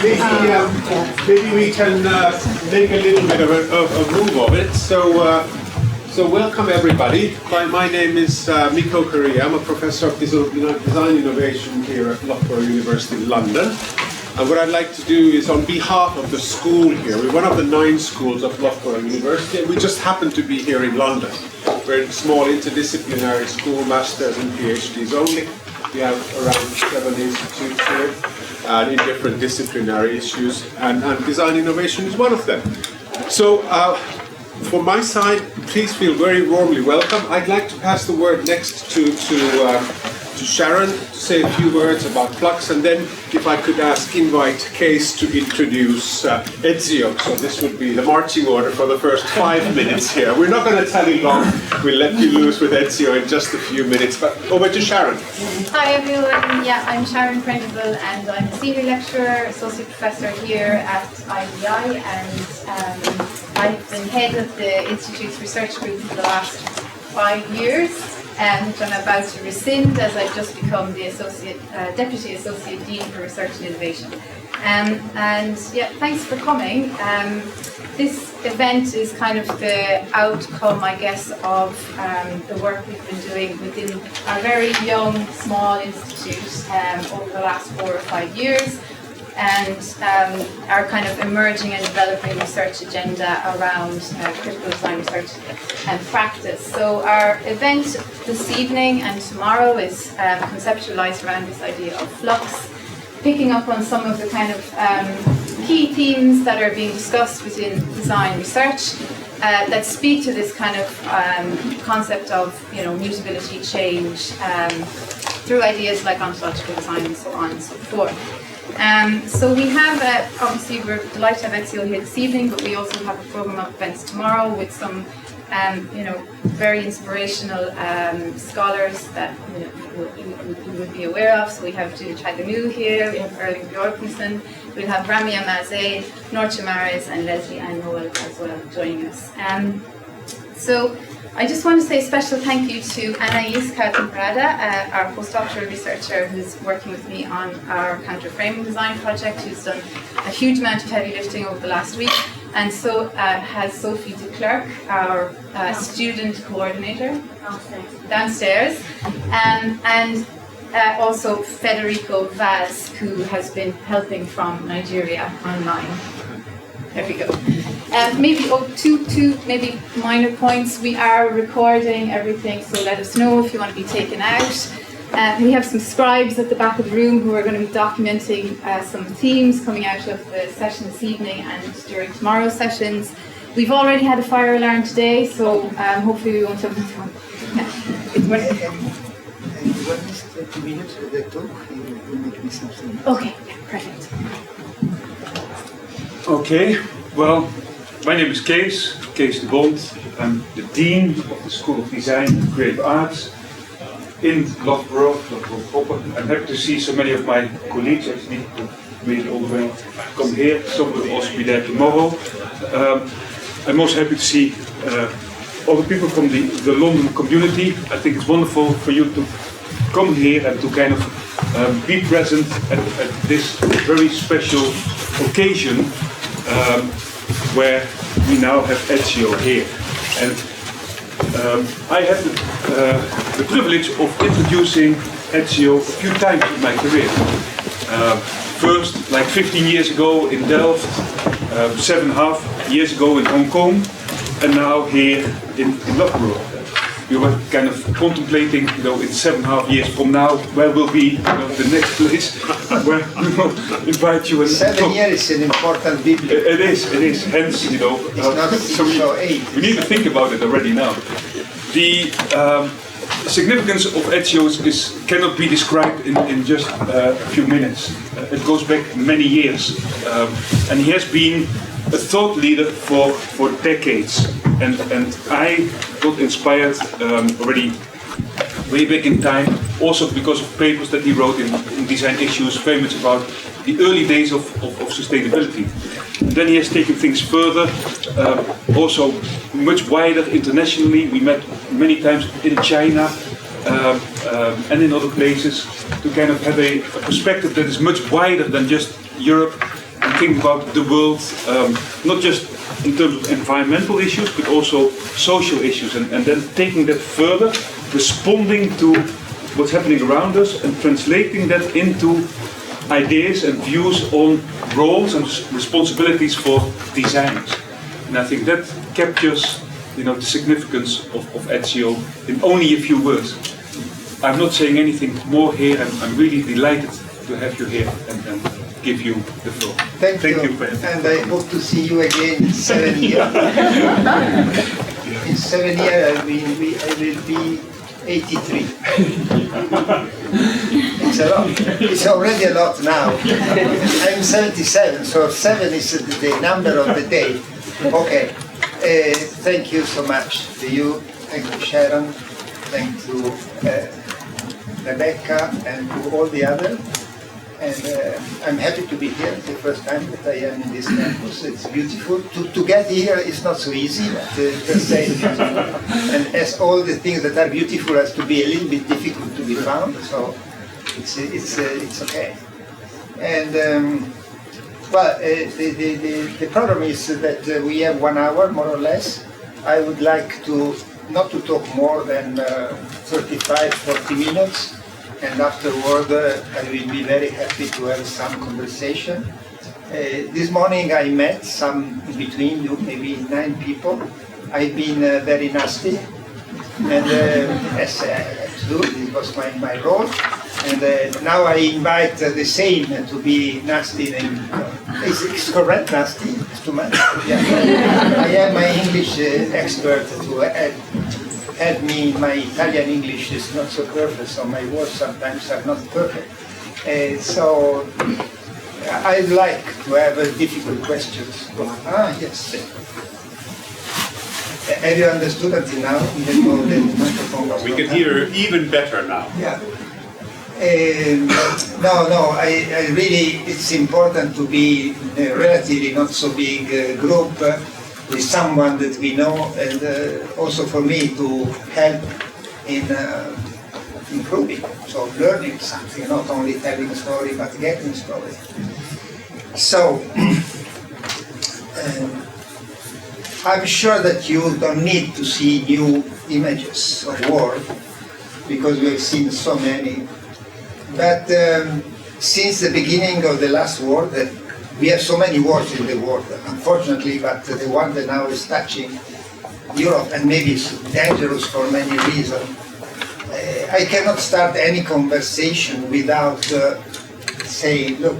maybe we can make a little bit of a move of it. So welcome everybody. My name is Mikko Korea. I'm a professor of design innovation here at Loughborough University in London. And what I'd like to do is, on behalf of the school here, we're one of the 9 schools of Loughborough University, and we just happen to be here in London. We're a small interdisciplinary school, masters and PhDs only. We have around 7 institutes here in different disciplinary issues, and design innovation is one of them. So, from my side, please feel very warmly welcome. I'd like to pass the word next to Sharon to say a few words about FLUX, and then if I could invite Case to introduce Ezio. So this would be the marching order for the first 5 minutes here. We're not going to tell you long. We'll let you loose with Ezio in just a few minutes. But over to Sharon. Hi everyone. Yeah, I'm Sharon Prendeville, and I'm a senior lecturer, associate professor here at IBI, and I've been head of the Institute's research group for the last 5 years. Which I'm about to rescind, as I've just become the Deputy Associate Dean for Research and Innovation. And yeah, thanks for coming. This event is kind of the outcome, I guess, of the work we've been doing within a very young, small institute over the last 4 or 5 years, and our kind of emerging and developing research agenda around critical design research and practice. So our event this evening and tomorrow is conceptualized around this idea of FLUX, picking up on some of the kind of key themes that are being discussed within design research that speak to this kind of concept of mutability, change, through ideas like ontological design and so on and so forth. So we have, obviously we're delighted to have Ezio here this evening, but we also have a program of events tomorrow with some, very inspirational scholars that you would be aware of. So we have Julie Chaganu here, we have Erling Bjorknsen, we have Ramia Mazet, Norcha Maris, and Leslie Ann Noel as well joining us. So I just want to say a special thank you to Anaïs Kautenbrada, our postdoctoral researcher who's working with me on our counter-framing design project, who's done a huge amount of heavy lifting over the last week, and so has Sophie de Klerk, our student coordinator, downstairs, and also Federico Vaz, who has been helping from Nigeria online. There we go. Maybe two maybe minor points. We are recording everything, so let us know if you want to be taken out. We have some scribes at the back of the room who are going to be documenting some themes coming out of the session this evening and during tomorrow's sessions. We've already had a fire alarm today, so hopefully we won't have And when is 30 minutes for the talk? You will make me something. Okay, perfect. Okay, well, my name is Kees de Bond. I'm the Dean of the School of Design and Creative Arts in Loughborough. I'm happy to see so many of my colleagues actually made it all the way come here. Some will also be there tomorrow. I'm also happy to see all the people from the London community. I think it's wonderful for you to come here and to kind of be present at this very special occasion where we now have Ezio here. And I had the privilege of introducing Ezio a few times in my career. First, like 15 years ago in Delft, 7.5 years ago in Hong Kong, and now here in Loughborough. We were kind of contemplating, in 7.5 years from now, where will be the next place where we will invite you. And 7 years is an important biblical. It is. Hence, it's not so 8. We need to think about it already now. The significance of Ezio cannot be described in just a few minutes. It goes back many years, and he has been a thought leader for decades. And I got inspired already way back in time, also because of papers that he wrote in design issues, very much about the early days of sustainability. And then he has taken things further, also much wider internationally. We met many times in China and in other places to kind of have a perspective that is much wider than just Europe think about the world, not just in terms of environmental issues, but also social issues, and then taking that further, responding to what's happening around us and translating that into ideas and views on roles and responsibilities for designers. And I think that captures, the significance of Ezio in only a few words. I'm not saying anything more here, and I'm really delighted to have you here and give you the floor. Thank you. Ben. And I hope to see you again in 7 years. In 7 years, I will be 83. It's a lot. It's already a lot now. I'm 77, so 7 is the number of the day. Okay. Thank you so much to you. Thank you, Sharon. Thank you, Rebecca, and to all the others. And I'm happy to be here. It's the first time that I am in this campus. It's beautiful. To get here is not so easy, but just say it's beautiful. And as all the things that are beautiful has to be a little bit difficult to be found, so it's okay. And the problem is that we have 1 hour, more or less. I would like not to talk more than 35-40 minutes. And afterward, I will be very happy to have some conversation. This morning I met some in between you, maybe 9 people. I've been very nasty, and as I had to do, it was my role. And now I invite the same to be nasty. Is correct, nasty? It's too much. Yeah. I am my English expert to help me. My Italian English is not so perfect, so my words sometimes are not perfect. So I'd like to have difficult questions. Yes. Have you understood until now? We can hear even better now. Yeah. No, I really, it's important to be in a relatively not so big group with someone that we know, and also for me to help in improving, so learning something, not only telling a story, but getting a story. So, I'm sure that you don't need to see new images of war, because we have seen so many. But since the beginning of the last war, we have so many wars in the world, unfortunately, but the one that now is touching Europe, and maybe it's dangerous for many reasons. I cannot start any conversation without saying, look,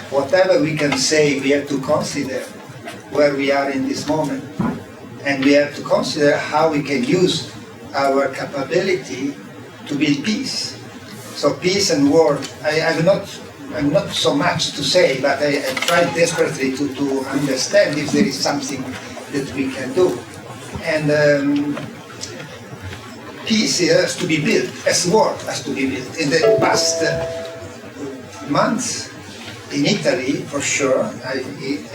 whatever we can say, we have to consider where we are in this moment. And we have to consider how we can use our capability to build peace. So peace and war, I'm not so much to say, but I try desperately to understand if there is something that we can do. And peace has to be built, as war has to be built. In the past months, in Italy, for sure, I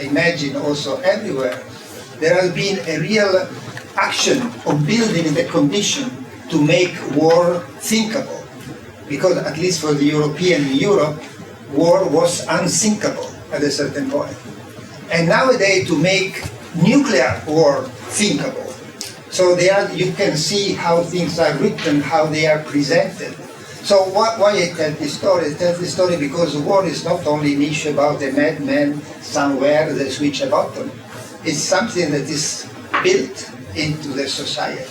imagine also everywhere, there has been a real action of building the condition to make war thinkable. Because at least for the European Europe, war was unthinkable at a certain point. And nowadays to make nuclear war thinkable. So you can see how things are written, how they are presented. So why I tell this story? I tell this story because war is not only an issue about a madman somewhere that switch a button. It's something that is built into the society.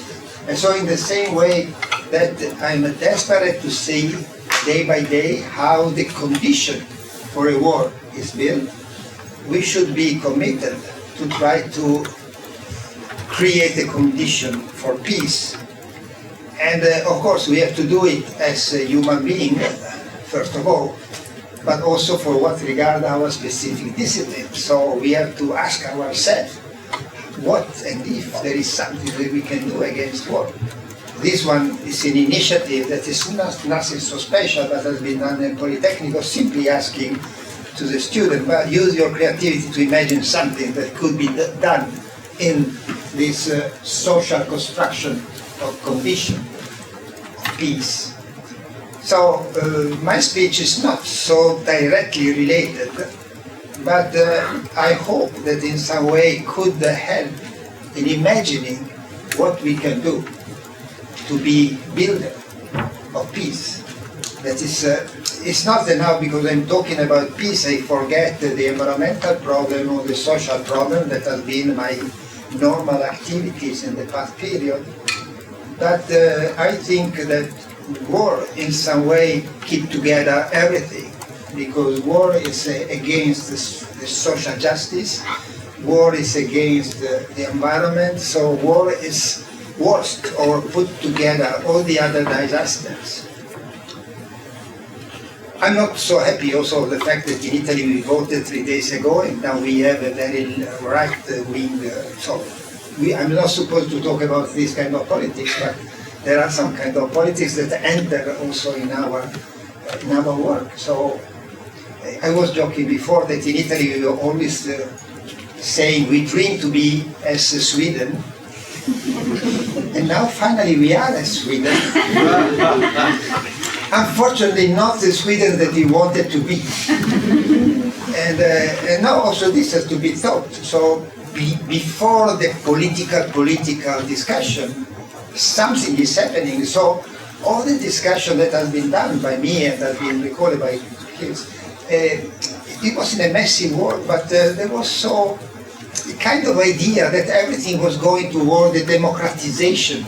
And so in the same way that I'm desperate to see day by day how the condition for a war is built, we should be committed to try to create a condition for peace. And of course we have to do it as a human being, first of all, but also for what regards our specific discipline. So we have to ask ourselves, what and if there is something that we can do against war. This one is an initiative that is nothing so special, but has been done in Polytechnic, simply asking to the student, well, use your creativity to imagine something that could be done in this social construction of condition of peace. So my speech is not so directly related but I hope that in some way could help in imagining what we can do to be builder of peace. That is, it's not enough because I'm talking about peace, I forget the environmental problem or the social problem that has been my normal activities in the past period. But I think that war in some way keep together everything, because war is against the social justice, war is against the environment, so war is worst or put together all the other disasters. I'm not so happy also of the fact that in Italy we voted 3 days ago and now we have a very right-wing, I'm not supposed to talk about this kind of politics, but there are some kind of politics that enter also in our work. So I was joking before that in Italy we were always saying we dream to be as Sweden, and now finally we are as Sweden. Unfortunately not the Sweden that we wanted to be. And now also this has to be thought. So before the political discussion, something is happening. So all the discussion that has been done by me and has been recorded by kids, it was in a messy world, but there was so a kind of idea that everything was going toward the democratization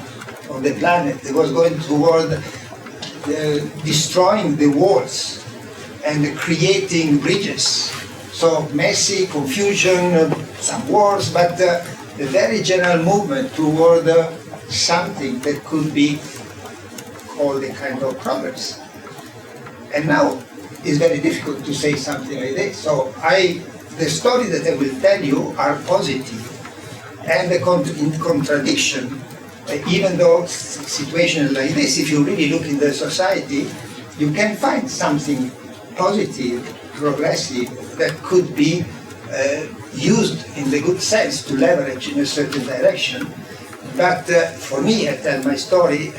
of the planet. It was going toward destroying the walls and creating bridges. So messy, confusion, some wars, but a very general movement toward something that could be called a kind of progress. And now it's very difficult to say something like this. So the story that I will tell you are positive and in contradiction. Even though situations like this, if you really look in the society, you can find something positive, progressive, that could be used in the good sense to leverage in a certain direction. But for me, I tell my story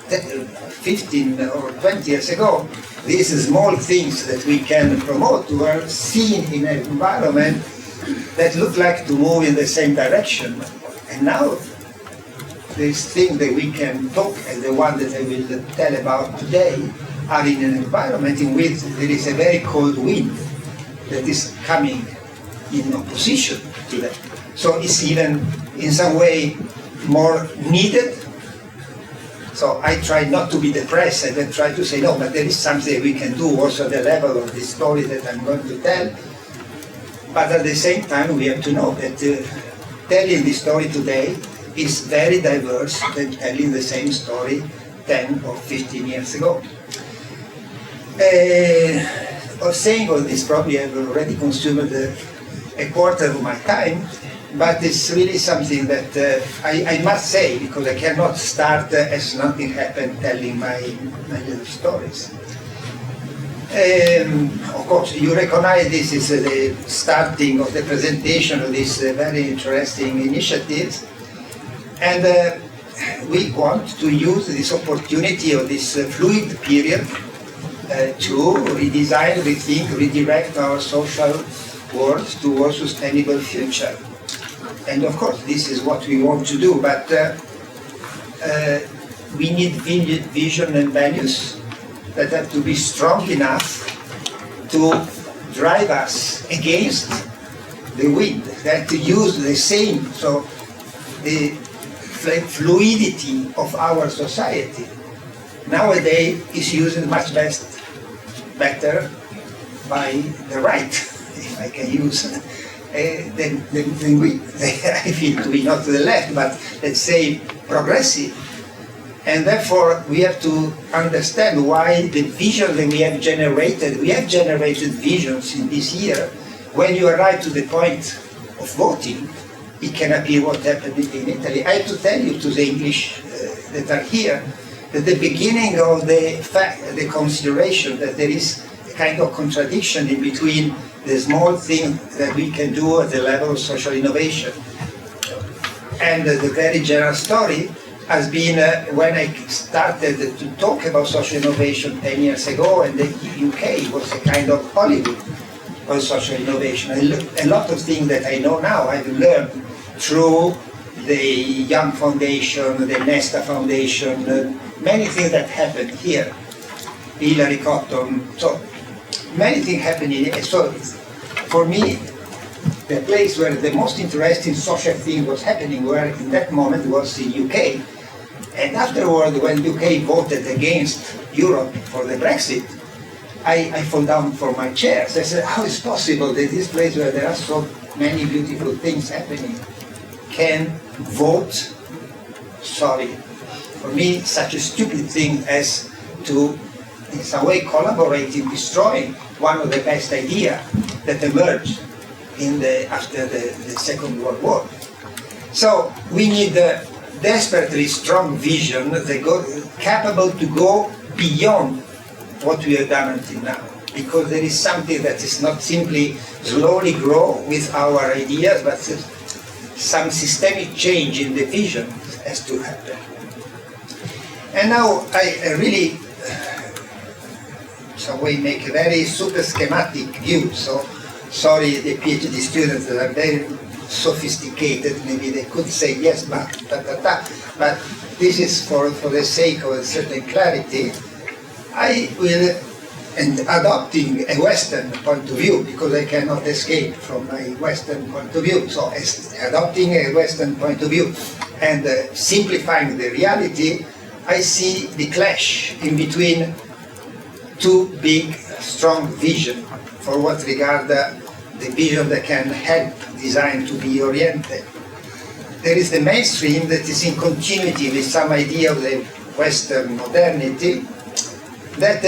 15 or 20 years ago, these small things that we can promote were seen in an environment that looked like to move in the same direction. And now, these things that we can talk, and the one that I will tell about today, are in an environment in which there is a very cold wind that is coming in opposition to that. So it's even, in some way, more needed. So I try not to be depressed, and then try to say, no, but there is something we can do also at the level of the story that I'm going to tell. But at the same time, we have to know that telling the story today is very diverse than telling the same story 10 or 15 years ago. Or saying all this, probably I've already consumed a quarter of my time, but it's really something that I must say, because I cannot start as nothing happened telling my little stories. Of course, you recognize this is the starting of the presentation of this very interesting initiatives. And we want to use this opportunity of this fluid period to redesign, rethink, redirect our social world to a sustainable future. And of course, this is what we want to do, but we need vision and values that have to be strong enough to drive us against the wind, that to use the same, so the fluidity of our society nowadays is used much better by the right, if I can use than we, I feel to be not to the left, but let's say progressive. And therefore we have to understand why the vision that we have generated visions in this year. When you arrive to the point of voting, it can appear what happened in Italy. I have to tell you, to the English that are here, that the beginning of the consideration that there is a kind of contradiction in between the small thing that we can do at the level of social innovation and the very general story has been when I started to talk about social innovation 10 years ago, and the UK was a kind of Hollywood. on social innovation. A lot of things that I know now I've learned through the Young Foundation, the Nesta Foundation, many things that happened here. Hillary Cotton, so many things happening. So for me, the place where the most interesting social thing was happening where in that moment was in UK. And afterward, when UK voted against Europe for the Brexit, I fall down from my chair. So I said, how is it possible that this place where there are so many beautiful things happening can vote, sorry, for me, such a stupid thing as to, in some way, collaborate in destroying one of the best ideas that emerged after the Second World War. So we need a desperately strong vision capable to go beyond what we have done until now. Because there is something that is not simply slowly grow with our ideas, but some systemic change in the vision has to happen. And now I really, some way, make a very super schematic view. So sorry, the PhD students that are very sophisticated, maybe they could say yes, but but this is for the sake of a certain clarity. I will, and adopting a Western point of view, because I cannot escape from my Western point of view. So adopting a Western point of view and simplifying the reality, I see the clash in between two big, strong visions for what regard the vision that can help design to be oriented. There is the mainstream that is in continuity with some idea of the Western modernity, that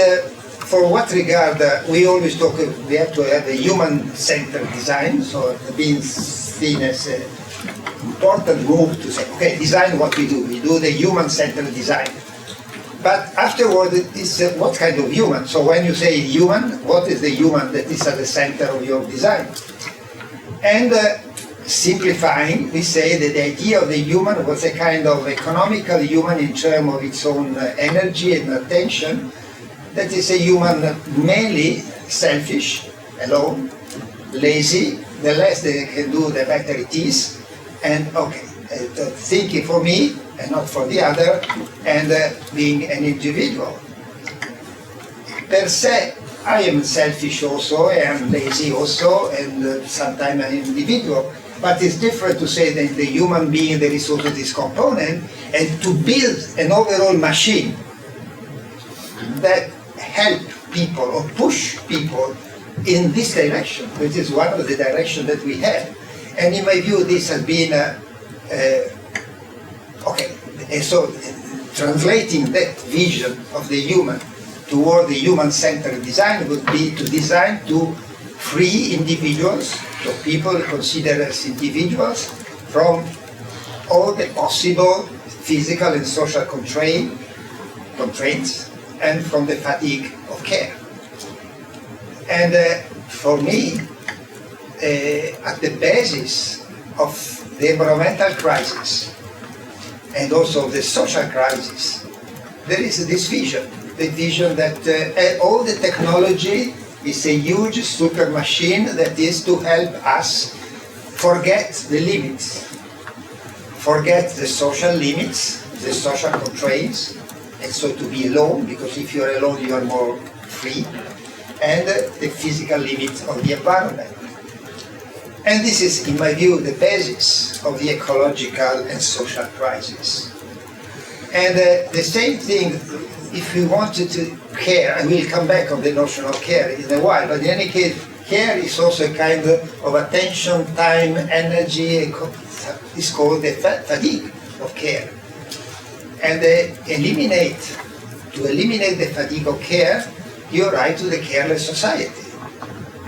for what regard we always talk, we have to have a human-centered design, so being seen as an important move to say, okay, design what we do the human-centered design. But afterward, it's what kind of human? So when you say human, what is the human that is at the center of your design? And simplifying, we say that the idea of the human was a kind of economical human in terms of its own energy and attention. That is a human mainly selfish, alone, lazy. The less they can do, the better it is. And okay, thinking for me and not for the other, and being an individual. Per se, I am selfish also, I am lazy also, and sometimes I'm an individual. But it's different to say that the human being there is also this component, and to build an overall machine that help people or push people in this direction, which is one of the directions that we have. And in my view, this has been okay. And so, translating that vision of the human toward the human-centered design would be to design to free individuals, so people considered as individuals, from all the possible physical and social constraints, and from the fatigue of care. And for me, at the basis of the environmental crisis and also the social crisis, there is this vision, the vision that all the technology is a huge super machine that is to help us forget the limits, forget the social limits, the social constraints, and so to be alone, because if you're alone you are more free, and the physical limits of the environment. And this is, in my view, the basis of the ecological and social crisis. And the same thing, if we wanted to care, and we'll come back on the notion of care in a while, but in any case, care is also a kind of attention, time, energy, it's called the fatigue of care. And to eliminate the fatigue of care, you arrive to the careless society.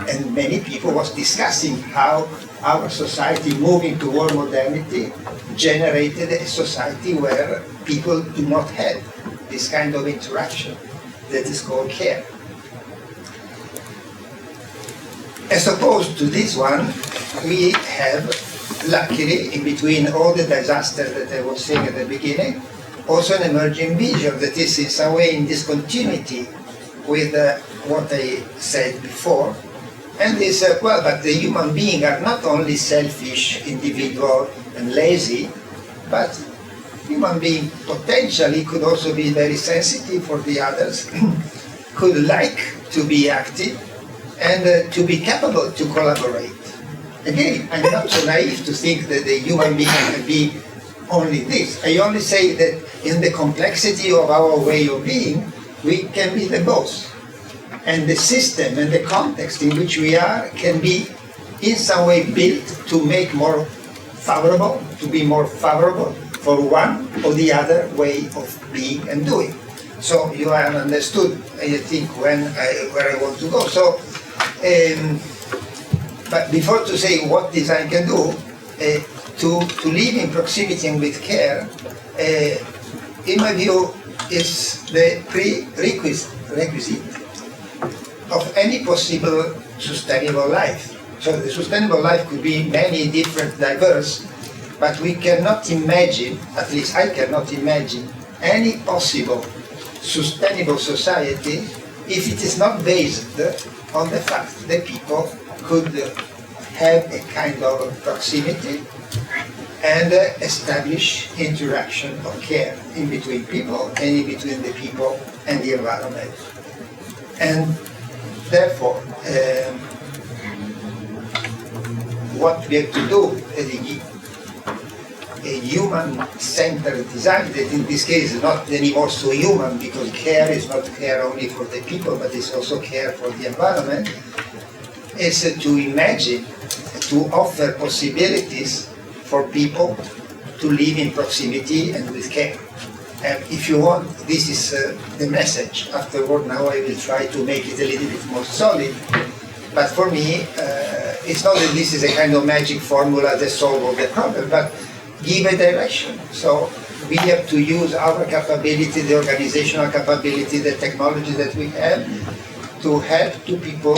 And many people was discussing how our society moving toward modernity generated a society where people do not have this kind of interaction that is called care. As opposed to this one, we have, luckily, in between all the disasters that I was saying at the beginning, also an emerging vision that is in some way in discontinuity with what I said before, And they said, well, but the human beings are not only selfish, individual, and lazy, but human being potentially could also be very sensitive for the others, could like to be active, and to be capable to collaborate. Again, I'm not so naive to think that the human being can be only this. I only say that in the complexity of our way of being, we can be the both. And the system and the context in which we are can be in some way built to make more favorable, to be more favorable for one or the other way of being and doing. So you have understood, I think, where I want to go. So, but before to say what design can do, to live in proximity and with care, in my view, is the prerequisite of any possible sustainable life. So the sustainable life could be many different, diverse, but we cannot imagine, at least I cannot imagine, any possible sustainable society if it is not based on the fact that people could have a kind of proximity and establish interaction of care in between people and in between the people and the environment. And therefore, what we have to do is a human-centered design that in this case is not anymore so human, because care is not care only for the people, but it's also care for the environment, is to imagine, to offer possibilities for people to live in proximity and with care. And if you want, this is the message. Afterward, now I will try to make it a little bit more solid. But for me, it's not that this is a kind of magic formula that solves all the problem, but give a direction. So we have to use our capability, the organizational capability, the technology that we have to help two people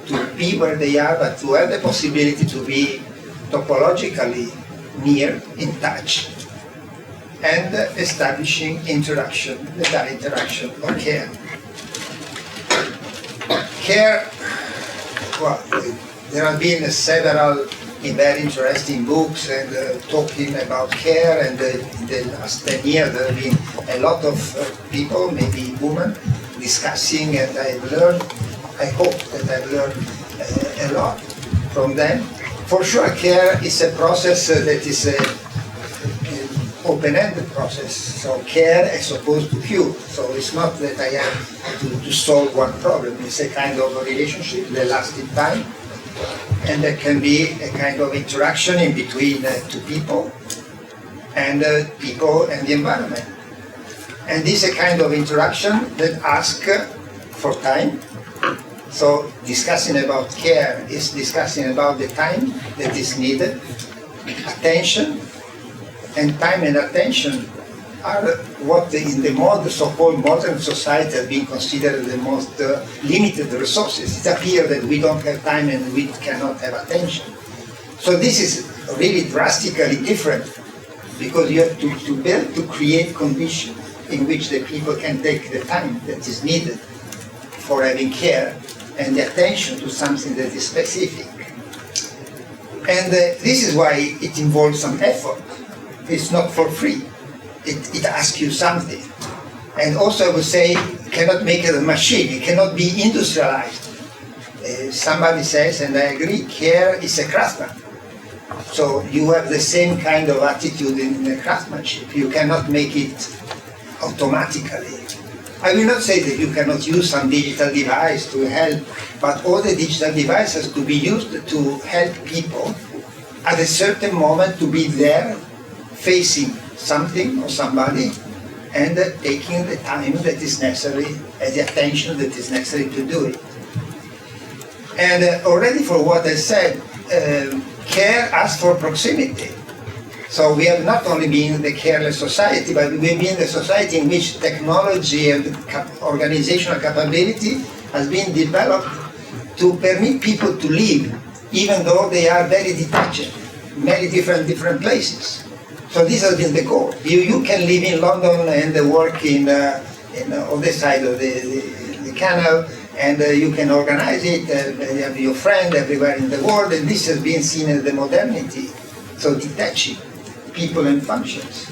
to be where they are, but to have the possibility to be topologically near, in touch, and establishing interaction, that interaction or care. Care, well, there have been several very interesting books and talking about care, and in the last 10 years there have been a lot of people, maybe women, discussing, and I've learned, I hope that I've learned a lot from them. For sure, care is a process that is an open-ended process. So care as opposed to cure. So it's not that I have to solve one problem. It's a kind of a relationship that lasts in time. And there can be a kind of interaction in between two people and the environment. And this is a kind of interaction that asks for time. So discussing about care is discussing about the time that is needed, attention, and time and attention are what in the so-called modern society have been considered the most limited resources. It appears that we don't have time and we cannot have attention. So this is really drastically different, because you have to build, to create conditions in which the people can take the time that is needed for having care and the attention to something that is specific. And this is why it involves some effort. It's not for free. It asks you something. And also I would say, you cannot make it a machine. It cannot be industrialized. Somebody says, and I agree, care is a craftsman. So you have the same kind of attitude in the craftsmanship. You cannot make it automatically. I will not say that you cannot use some digital device to help, but all the digital devices to be used to help people at a certain moment to be there, facing something or somebody, and taking the time that is necessary, and the attention that is necessary to do it. And already for what I said, care asks for proximity. So we have not only been the careless society, but we've been the society in which technology and organizational capability has been developed to permit people to live, even though they are very detached, many different places. So this has been the goal. You can live in London and work in on the side of the canal, and you can organize it, you have your friend everywhere in the world, and this has been seen as the modernity, so detaching people and functions.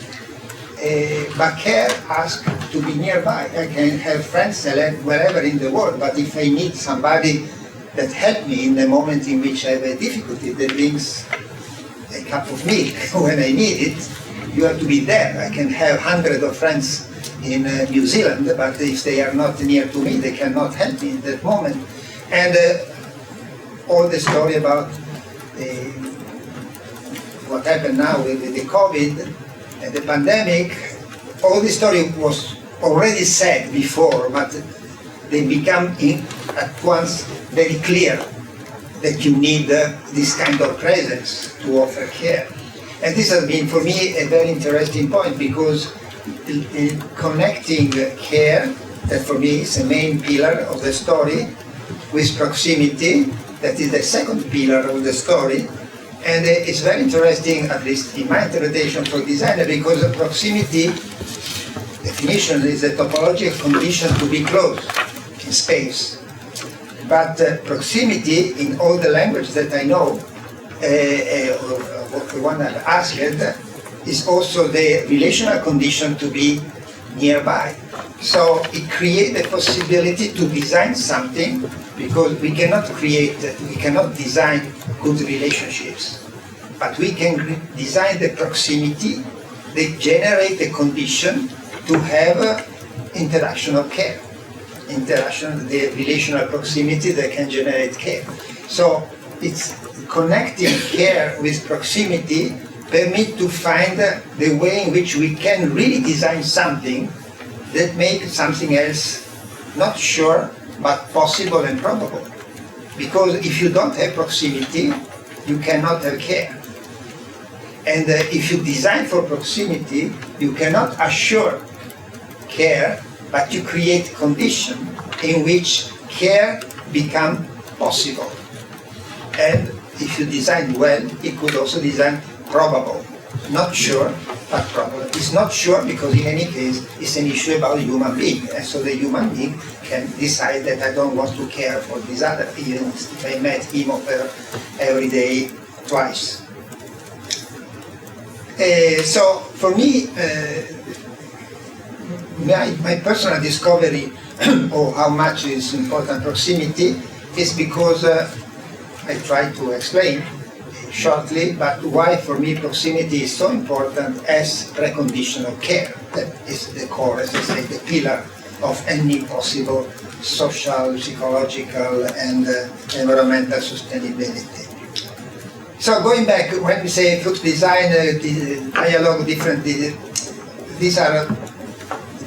But care asks to be nearby. I can have friends wherever in the world, but if I need somebody that helps me in the moment in which I have a difficulty, that brings a cup of milk when I need it, you have to be there. I can have hundreds of friends in New Zealand, but if they are not near to me, they cannot help me in that moment. And all the story about what happened now with the COVID and the pandemic, all the story was already said before, but they become at once very clear that you need this kind of presence to offer care. And this has been for me a very interesting point, because in connecting care, that for me is the main pillar of the story, with proximity, that is the second pillar of the story. And it's very interesting, at least in my interpretation for designer, because proximity definition is a topological condition to be close in space. But proximity, in all the languages that I know, the one I've asked, is also the relational condition to be nearby. So it creates the possibility to design something, because we cannot design good relationships, but we can design the proximity that generate the condition to have interaction of care, the relational proximity that can generate care. So it's connecting care with proximity permit to find the way in which we can really design something that makes something else not sure, but possible and probable. Because if you don't have proximity, you cannot have care. And if you design for proximity, you cannot assure care, but you create conditions in which care becomes possible. And if you design well, it could also design probable. Not sure, but probable. It's not sure because in any case, it's an issue about human being. And so the human being can decide that I don't want to care for this other, even if I met him or her every day twice. So for me, my personal discovery of how much is important proximity is because I try to explain shortly, but why for me proximity is so important as precondition of care. That is the core, as I say, the pillar of any possible social, psychological, and environmental sustainability. So going back, when we say FLUX design, dialogue, different, these are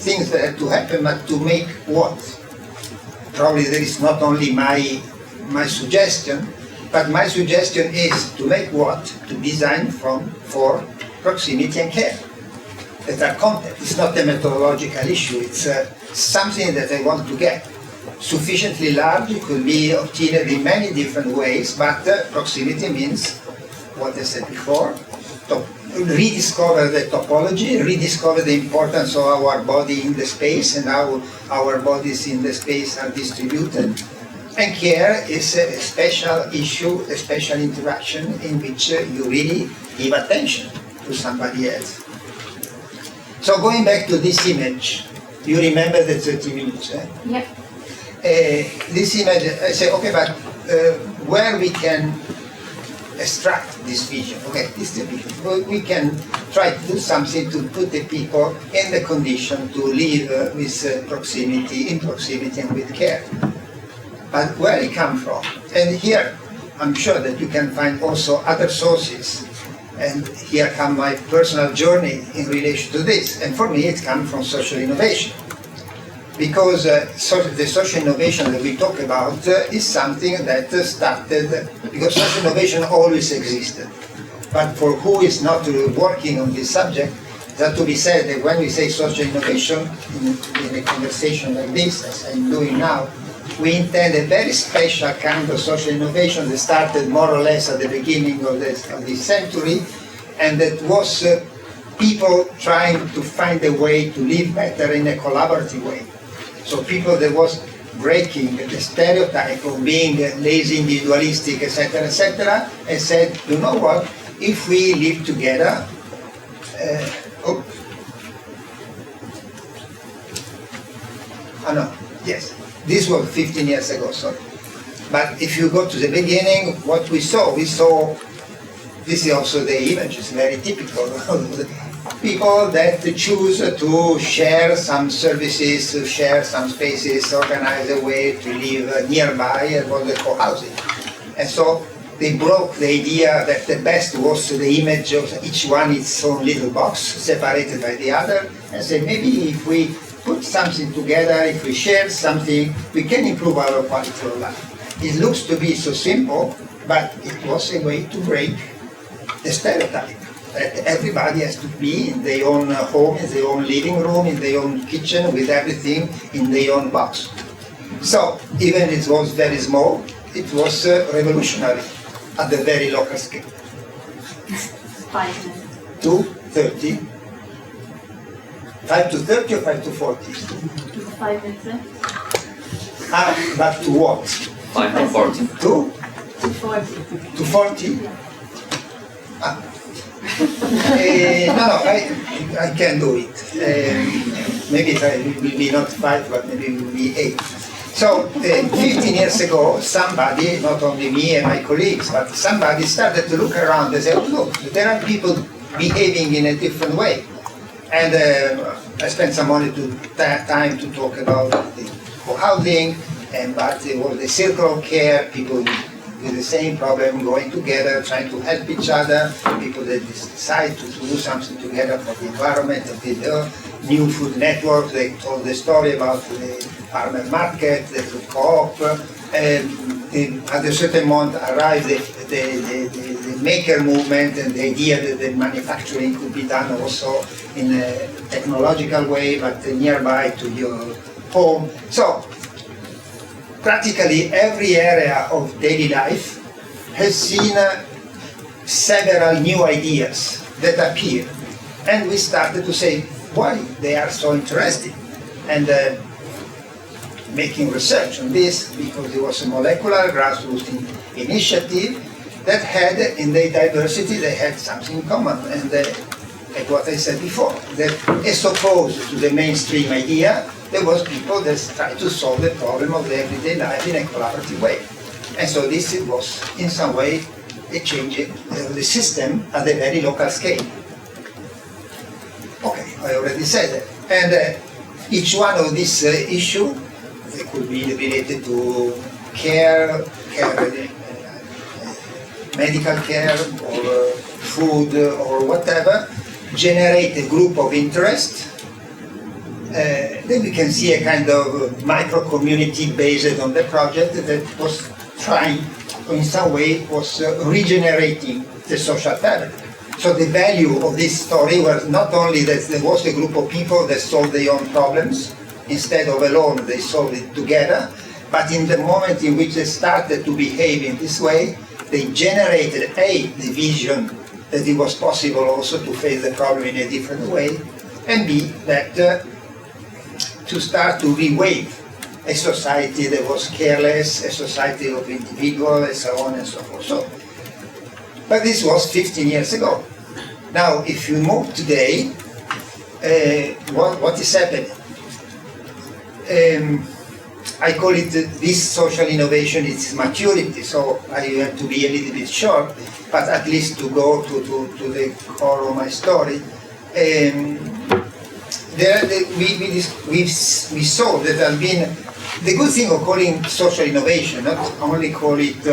things that have to happen, but to make what? Probably there is not only my suggestion, but my suggestion is to make what? To design for proximity and care that are content. It's not a methodological issue, it's something that I want to get. Sufficiently large, it could be obtained in many different ways, but proximity means, what I said before, to rediscover the topology, rediscover the importance of our body in the space and how our bodies in the space are distributed. And care is a special issue, a special interaction in which you really give attention to somebody else. So going back to this image, you remember the 30 minutes, eh? Yeah. This image, I say, okay, but where we can extract this vision? Okay, this is the vision. We can try to do something to put the people in the condition to live with proximity, in proximity and with care. But where it comes from? And here, I'm sure that you can find also other sources. And here comes my personal journey in relation to this. And for me, it comes from social innovation. Because the social innovation that we talk about is something that started, because social innovation always existed. But for who is not working on this subject, that to be said that when we say social innovation, in a conversation like this, as I'm doing now, we intend a very special kind of social innovation that started more or less at the beginning of this century, and that was people trying to find a way to live better in a collaborative way. So people that was breaking the stereotype of being lazy, individualistic, etc., and said, you know what, if we live together, yes, this was 15 years ago, sorry. But if you go to the beginning, what we saw, this is also the image, it's very typical. People that choose to share some services, to share some spaces, organize a way to live nearby, and what they call housing. And so they broke the idea that the best was the image of each one its own little box, separated by the other, and said maybe if we put something together, if we share something, we can improve our quality of life. It looks to be so simple, but it was a way to break the stereotype that everybody has to be in their own home, in their own living room, in their own kitchen, with everything in their own box. So even it was very small, it was revolutionary at the very local scale. 5 minutes. 2:30. 5 to 30 or 5 to 40? 5 minutes left. But to what? 5 to 40. To? To 40. To 40? No, I can do it. Maybe it will be not 5, but maybe it will be 8. So 15 years ago, somebody, not only me and my colleagues, but somebody started to look around and say, oh look, there are people behaving in a different way. And I spent some time to talk about the co-housing, but there was the circle of care, people with the same problem going together, trying to help each other, people that decide to do something together for the environment, the new food network. They told the story about the farmer market, the food co-op. At a certain moment arrived the maker movement and the idea that the manufacturing could be done also in a technological way, but nearby to your home. So practically every area of daily life has seen several new ideas that appear. And we started to say why they are so interesting. And making research on this, because it was a molecular grassroots initiative that had, in their diversity, they had something in common. And like what I said before, that as opposed to the mainstream idea, there was people that tried to solve the problem of the everyday life in a collaborative way. And so this was, in some way, a change of the system at a very local scale. Okay, I already said that. And each one of these issues, they could be related to care, medical care, or food, or whatever, generate a group of interest. Then we can see a kind of micro-community based on the project that was trying, in some way, was regenerating the social fabric. So the value of this story was not only that there was a group of people that solved their own problems, instead of alone, they solved it together, but in the moment in which they started to behave in this way, they generated A, the vision that it was possible also to face the problem in a different way, and B, that to start to rewave a society that was careless, a society of individuals, and so on and so forth. So, but this was 15 years ago. Now, if you move today, what is happening? I call it this social innovation, it's maturity, so I have to be a little bit short, but at least to go to the core of my story. We saw that there have been, the good thing of calling social innovation, not only call it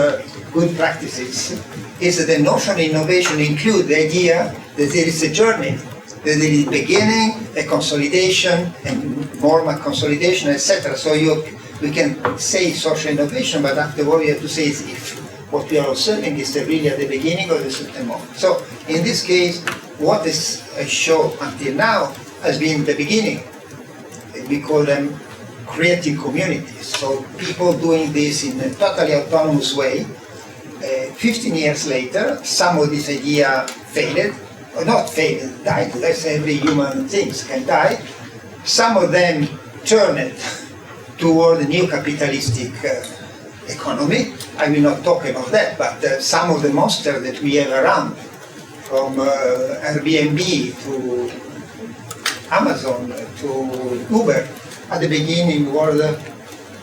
good practices, is that the notion of innovation includes the idea that there is a journey, that there is a beginning, a consolidation, and more consolidation, etc. So we can say social innovation, but afterward we have to say if what we are observing is really at the beginning of a certain moment. So in this case, what is a show until now has been the beginning. We call them creating communities. So people doing this in a totally autonomous way. 15 years later, some of this idea failed, or not failed, died. That's every human thing can die. Some of them turned toward the new capitalistic economy. I will not talk about that, but some of the monsters that we have around, from Airbnb to Amazon to Uber, at the beginning were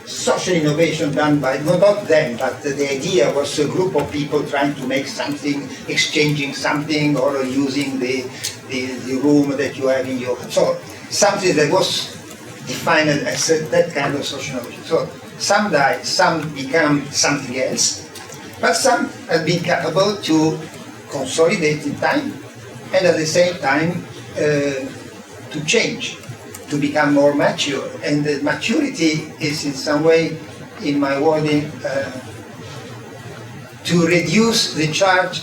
social innovation done by, not them, but the idea was a group of people trying to make something, exchanging something, or using the room that you have in your, so something that was defined as that kind of social innovation. So some die, some become something else, but some have been capable to consolidate in time, and at the same time to change, to become more mature. And the maturity is in some way, in my wording, to reduce the charge,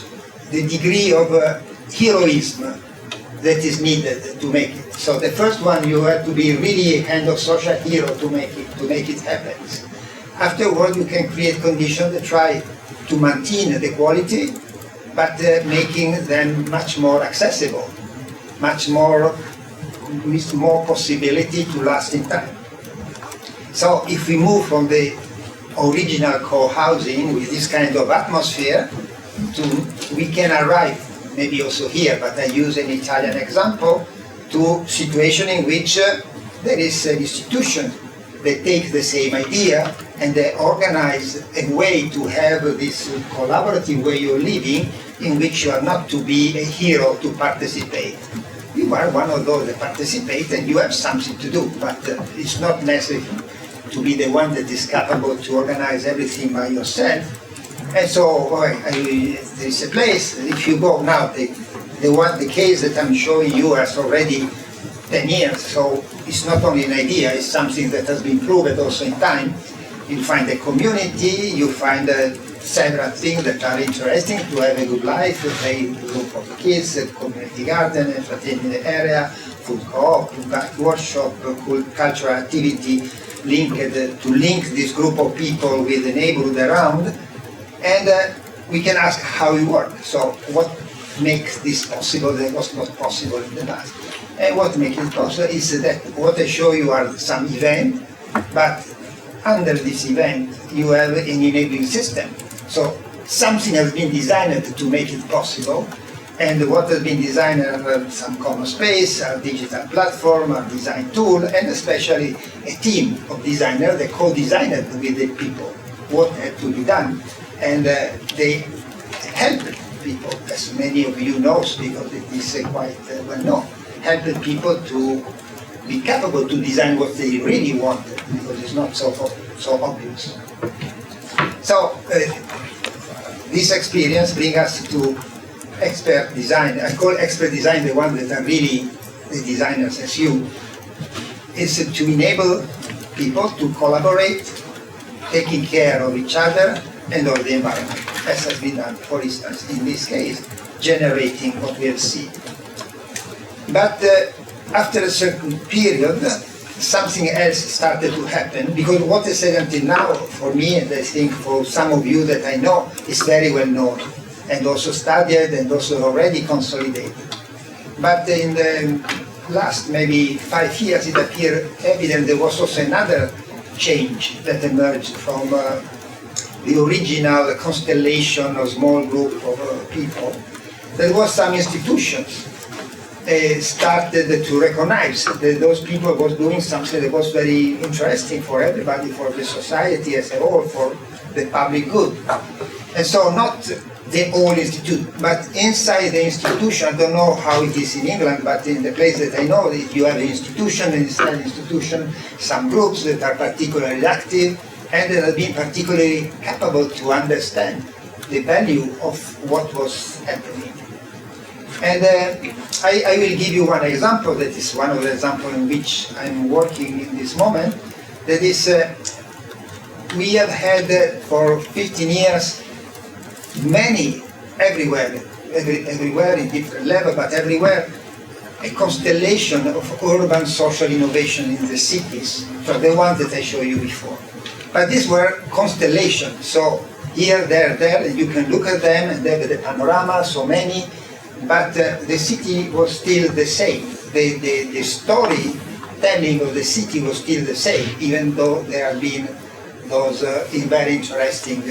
the degree of heroism that is needed to make it. So the first one, you have to be really a kind of social hero to make it happen. Afterward, you can create conditions that try to maintain the quality, but making them much more accessible, much more, with more possibility to last in time. So if we move from the original co-housing with this kind of atmosphere, we can arrive, maybe also here, but I use an Italian example, to situation in which there is an institution that takes the same idea and they organize a way to have this collaborative way of living in which you are not to be a hero to participate. You are one of those that participate and you have something to do, but it's not necessary to be the one that is capable to organize everything by yourself. And so there is a place, if you go now, the case that I'm showing you has already 10 years, so it's not only an idea, it's something that has been proven also in time. You find a community, you find several things that are interesting to have a good life, a play group of kids, a community garden, entertainment area, food co-op, workshop, cultural activity, to link this group of people with the neighborhood around, and we can ask how it works. So what makes this possible that was not possible in the past? And what makes it possible is that what I show you are some events, but under this event you have an enabling system. So something has been designed to make it possible, and what has been designed are some common space, a digital platform, a design tool, and especially a team of designers that co-designed with the people what had to be done. And they help people, as many of you know, because it is quite well known, help people to be capable to design what they really wanted, because it's not so obvious. So this experience brings us to expert design. I call expert design the one that are really the designers as you. Is to enable people to collaborate, taking care of each other and of the environment, as has been done, for instance, in this case, generating what we have seen. But after a certain period, something else started to happen, because what I said until now, for me, and I think for some of you that I know, is very well known, and also studied, and also already consolidated. But in the last maybe 5 years, it appeared evident there was also another change that emerged from the original constellation of small group of people. There was some institutions started to recognize that those people was doing something that was very interesting for everybody, for the society as a whole, for the public good. And so not the whole institute, but inside the institution, I don't know how it is in England, but in the place that I know, you have an institution, and inside the institution, some groups that are particularly active and that have been particularly capable to understand the value of what was happening. And I will give you one example that is one of the examples in which I'm working in this moment. That is, we have had for 15 years many, everywhere in different levels, but everywhere, a constellation of urban social innovation in the cities. So the one that I showed you before. But these were constellations. So here, there, and you can look at them and they have the panorama, so many. But the city was still the same. The story telling of the city was still the same, even though there have been those very interesting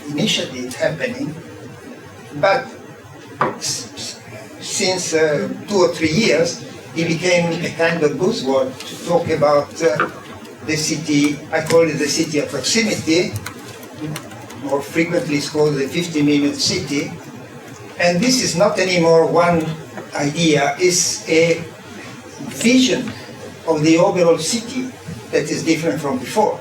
initiatives happening. But since 2 or 3 years, it became a kind of buzzword to talk about the city. I call it the city of proximity. More frequently, it's called the 50-minute city. And this is not anymore one idea, it's a vision of the overall city that is different from before.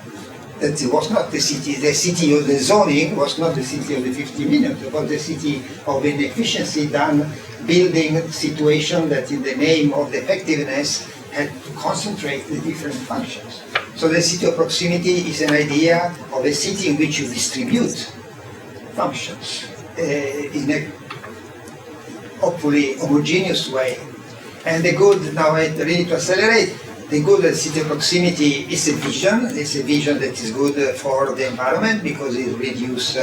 That it was not the city of the zoning was not the city of the 50 minutes, it was the city of inefficiency done, building situation that in the name of the effectiveness had to concentrate the different functions. So the city of proximity is an idea of a city in which you distribute functions in a hopefully homogeneous way. And the good, now I really to accelerate, the good of the city of proximity is a vision. It's a vision that is good for the environment because it reduces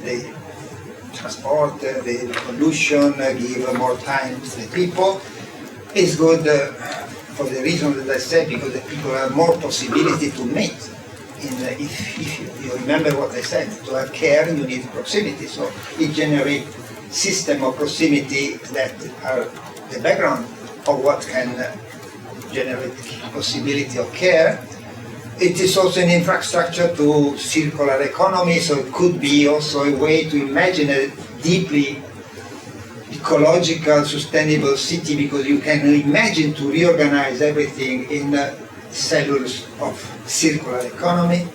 the transport, the pollution, give more time to the people. It's good for the reason that I said, because the people have more possibility to meet. If you remember what I said, to have care you need proximity. So it generates system of proximity that are the background of what can generate possibility of care. It is also an infrastructure to circular economy, so it could be also a way to imagine a deeply ecological, sustainable city, because you can imagine to reorganize everything in cellulose of circular economy.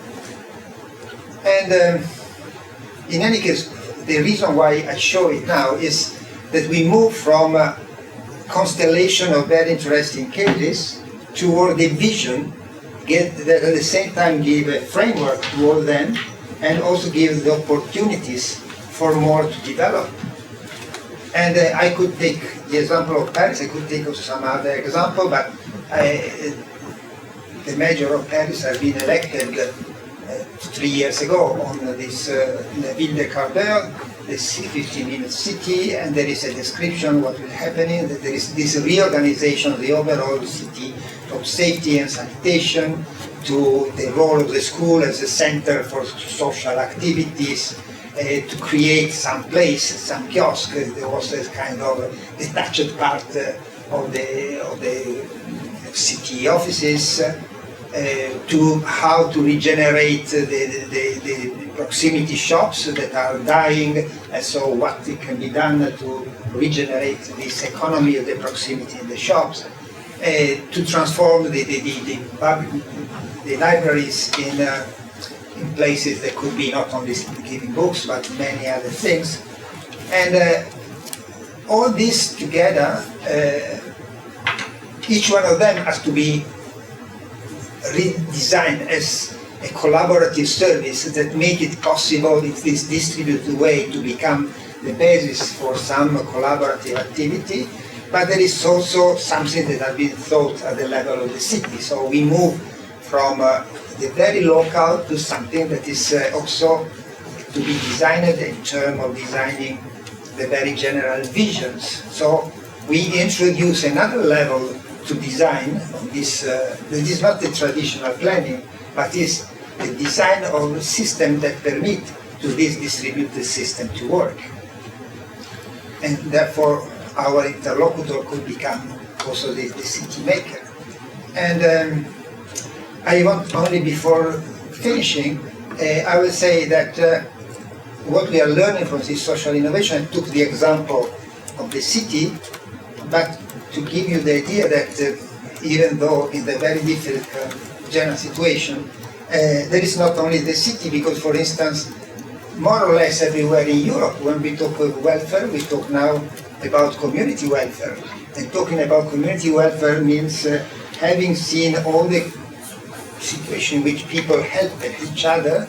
And in any case, the reason why I show it now is that we move from a constellation of very interesting cases toward a vision that at the same time give a framework to all them and also give the opportunities for more to develop. And I could take the example of Paris, I could take also some other example, but the mayor of Paris has been elected 3 years ago on this Ville de Quart d'Heure, the 15-minute city, and there is a description what will happen. There is this reorganization of the overall city, from safety and sanitation to the role of the school as a center for social activities, to create some place, some kiosk. There was a kind of detached part of the city offices, to how to regenerate the proximity shops that are dying, and so what can be done to regenerate this economy of the proximity in the shops, to transform the libraries in places that could be not only giving books but many other things. And all this together, each one of them has to be redesigned as a collaborative service that make it possible in this distributed way to become the basis for some collaborative activity. But there is also something that has been thought at the level of the city. So we move from the very local to something that is also to be designed in terms of designing the very general visions. So we introduce another level to design this. That is not the traditional planning, but is the design of a system that permit to this distributed system to work. And therefore, our interlocutor could become also the city maker. And I want only before finishing, I will say that what we are learning from this social innovation, I took the example of the city, but to give you the idea that even though in the very difficult general situation, there is not only the city, because for instance, more or less everywhere in Europe, when we talk of welfare, we talk now about community welfare. And talking about community welfare means having seen all the situation in which people help each other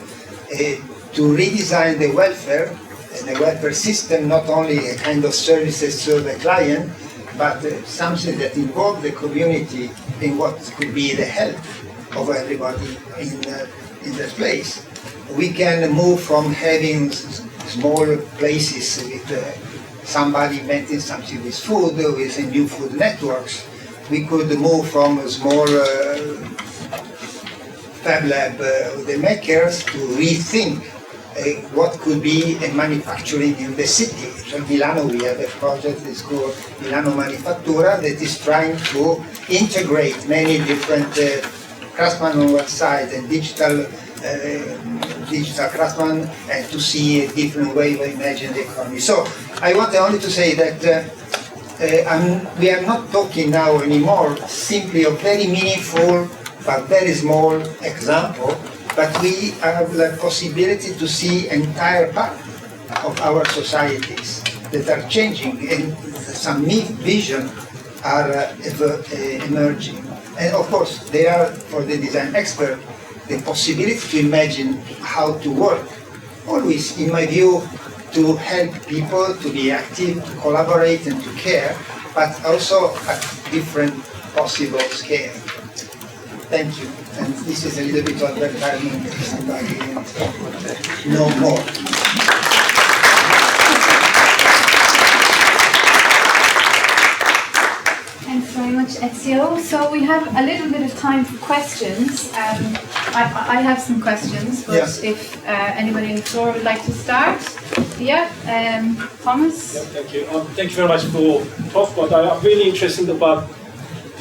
to redesign the welfare system, not only a kind of services to the client, but something that involves the community in what could be the help of everybody in that place. We can move from having small places with somebody inventing something with food, with new food networks, we could move from a small fab lab the makers to rethink what could be a manufacturing in the city. So in Milano we have a project that's called Milano Manifattura that is trying to integrate many different craftsmen on one side and digital craftsmen, and to see a different way of imagining the economy. So I want only to say that we are not talking now anymore simply of very meaningful but very small example, but we have the possibility to see entire part of our societies that are changing, and some new vision are emerging. And of course, there are, for the design expert, the possibility to imagine how to work. Always, in my view, to help people to be active, to collaborate and to care, but also at different possible scale. Thank you. And this is a little bit of advertisement if somebody wants to know more. Thanks very much, Ezio. So we have a little bit of time for questions. I have some questions, but if anybody on the floor would like to start. Yeah, Thomas? Yeah, thank you. Thank you very much for Prof, but I'm really interested about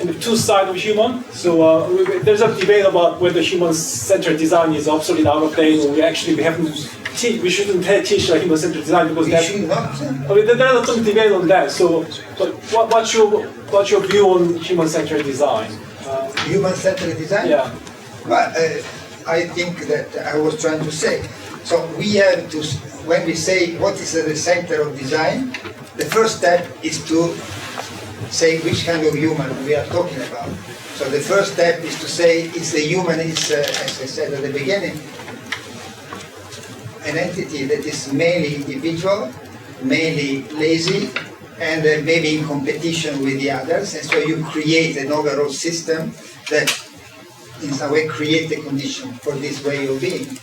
the two sides of human. So there's a debate about whether human-centered design is obsolete, out of date, or we shouldn't teach human-centered design because there's some debate on that. So what's your view on human-centered design? Human-centered design? Yeah. Well, I think that I was trying to say. So we have to, when we say what is at the center of design, the first step is to say which kind of human we are talking about. So the first step is to say is the human is, as I said at the beginning, an entity that is mainly individual, mainly lazy, and maybe in competition with the others. And so you create an overall system that in some way create the condition for this way of being.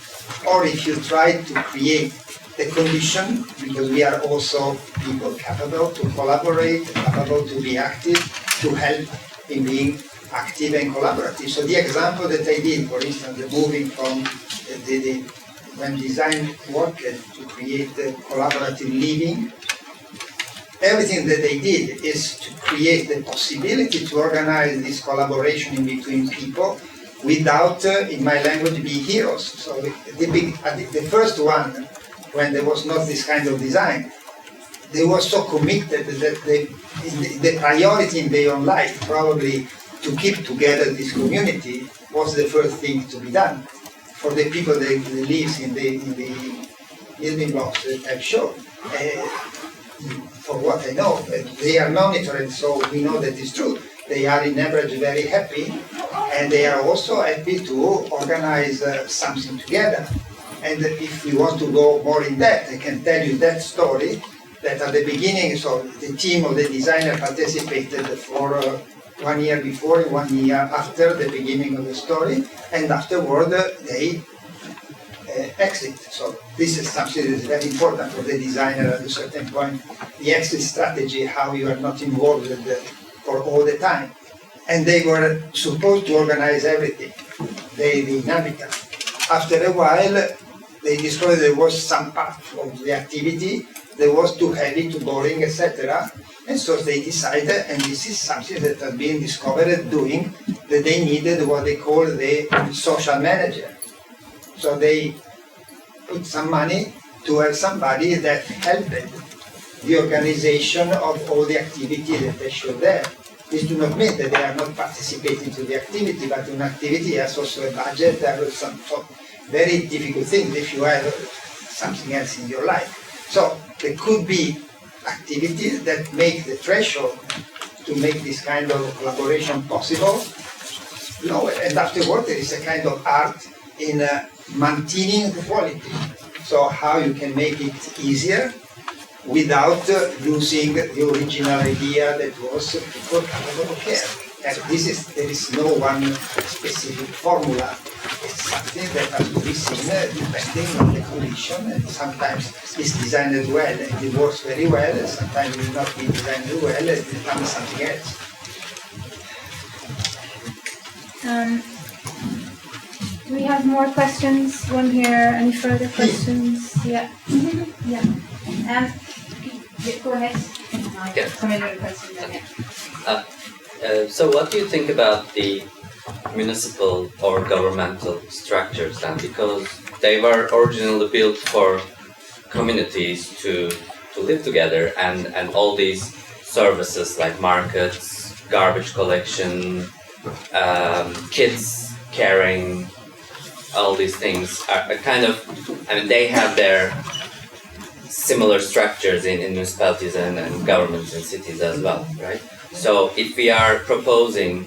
Or if you try to create the condition, because we are also people capable to collaborate, capable to be active, to help in being active and collaborative. So the example that I did, for instance, the moving from when design worked to create the collaborative living, everything that they did is to create the possibility to organize this collaboration in between people without, in my language, be heroes. So the first one, when there was not this kind of design, they were so committed that the priority in their own life, probably to keep together this community, was the first thing to be done. For the people that live in the building blocks that I've shown, for what I know, they are monitored, so we know that it's true. They are in average very happy, and they are also happy to organize something together. And if we want to go more in depth, I can tell you that story, that at the beginning, so the team of the designer participated for 1 year before and 1 year after the beginning of the story, and afterward they exit. So this is something that is very important for the designer at a certain point, the exit strategy, how you are not involved for all the time. And they were supposed to organize everything, the dynamic. After a while, they discovered there was some part of the activity that was too heavy, too boring, etc. And so they decided, and this is something that has been discovered doing, that they needed what they call the social manager. So they put some money to have somebody that helped the organization of all the activity that they should have. This does not mean that they are not participating to the activity, but an activity has also a budget, there are some very difficult things if you have something else in your life. So there could be activities that make the threshold to make this kind of collaboration possible lower. And afterward, there is a kind of art in maintaining the quality. So how you can make it easier without losing the original idea that was people capable of care. And there is no one specific formula. It's something that has to be seen depending on the condition, and sometimes it's designed well and it works very well, and sometimes it will not be designed well and it becomes something else. Do we have more questions? One here. Any further questions? Yeah. Yeah. Yeah, go ahead. Yeah. Come in with a question then. Yeah. So what do you think about the municipal or governmental structures then? Because they were originally built for communities to live together, and all these services like markets, garbage collection, kids caring, all these things are kind of, I mean, they have their similar structures in municipalities and governments in cities as well, right? So if we are proposing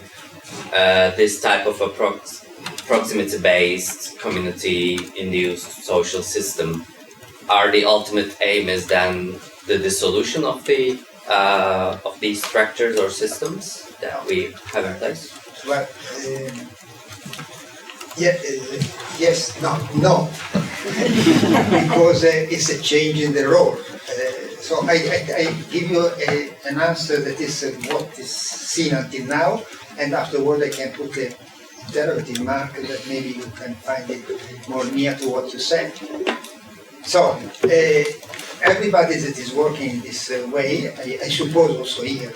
this type of a proximity-based, community-induced social system, are the ultimate aim is then the dissolution of these structures or systems that we have in place? Well, yes, no, because it's a change in the role. So I give you an answer that is what is seen until now, and afterward I can put a derivative mark that maybe you can find it more near to what you said. So everybody that is working in this way, I suppose also here,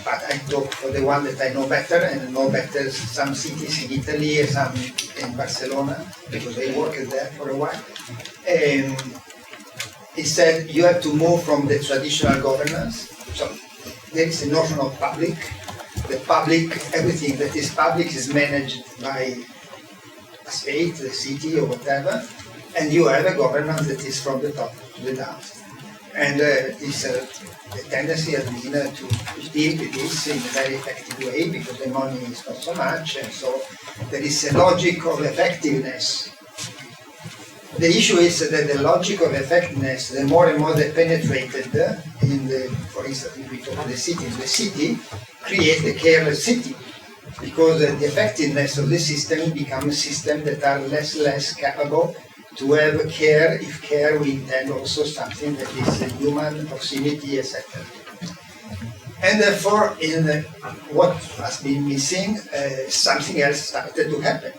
but I talk for the one that I know better, and I know better some cities in Italy, some in Barcelona, because I worked there for a while. He said you have to move from the traditional governance. So there is a notion of public. The public, everything that is public is managed by a state, the city, or whatever, and you have a governance that is from the top to the down. And the tendency has been to deal with this in a very effective way, because the money is not so much, and so there is a logic of effectiveness. The issue is that the logic of effectiveness, the more and more they penetrated in the, for instance, if we talk about the city creates the careless city, because the effectiveness of the system becomes systems that are less capable to have care, if care we intend also something that is human, proximity, etc. And therefore, in what has been missing, something else started to happen.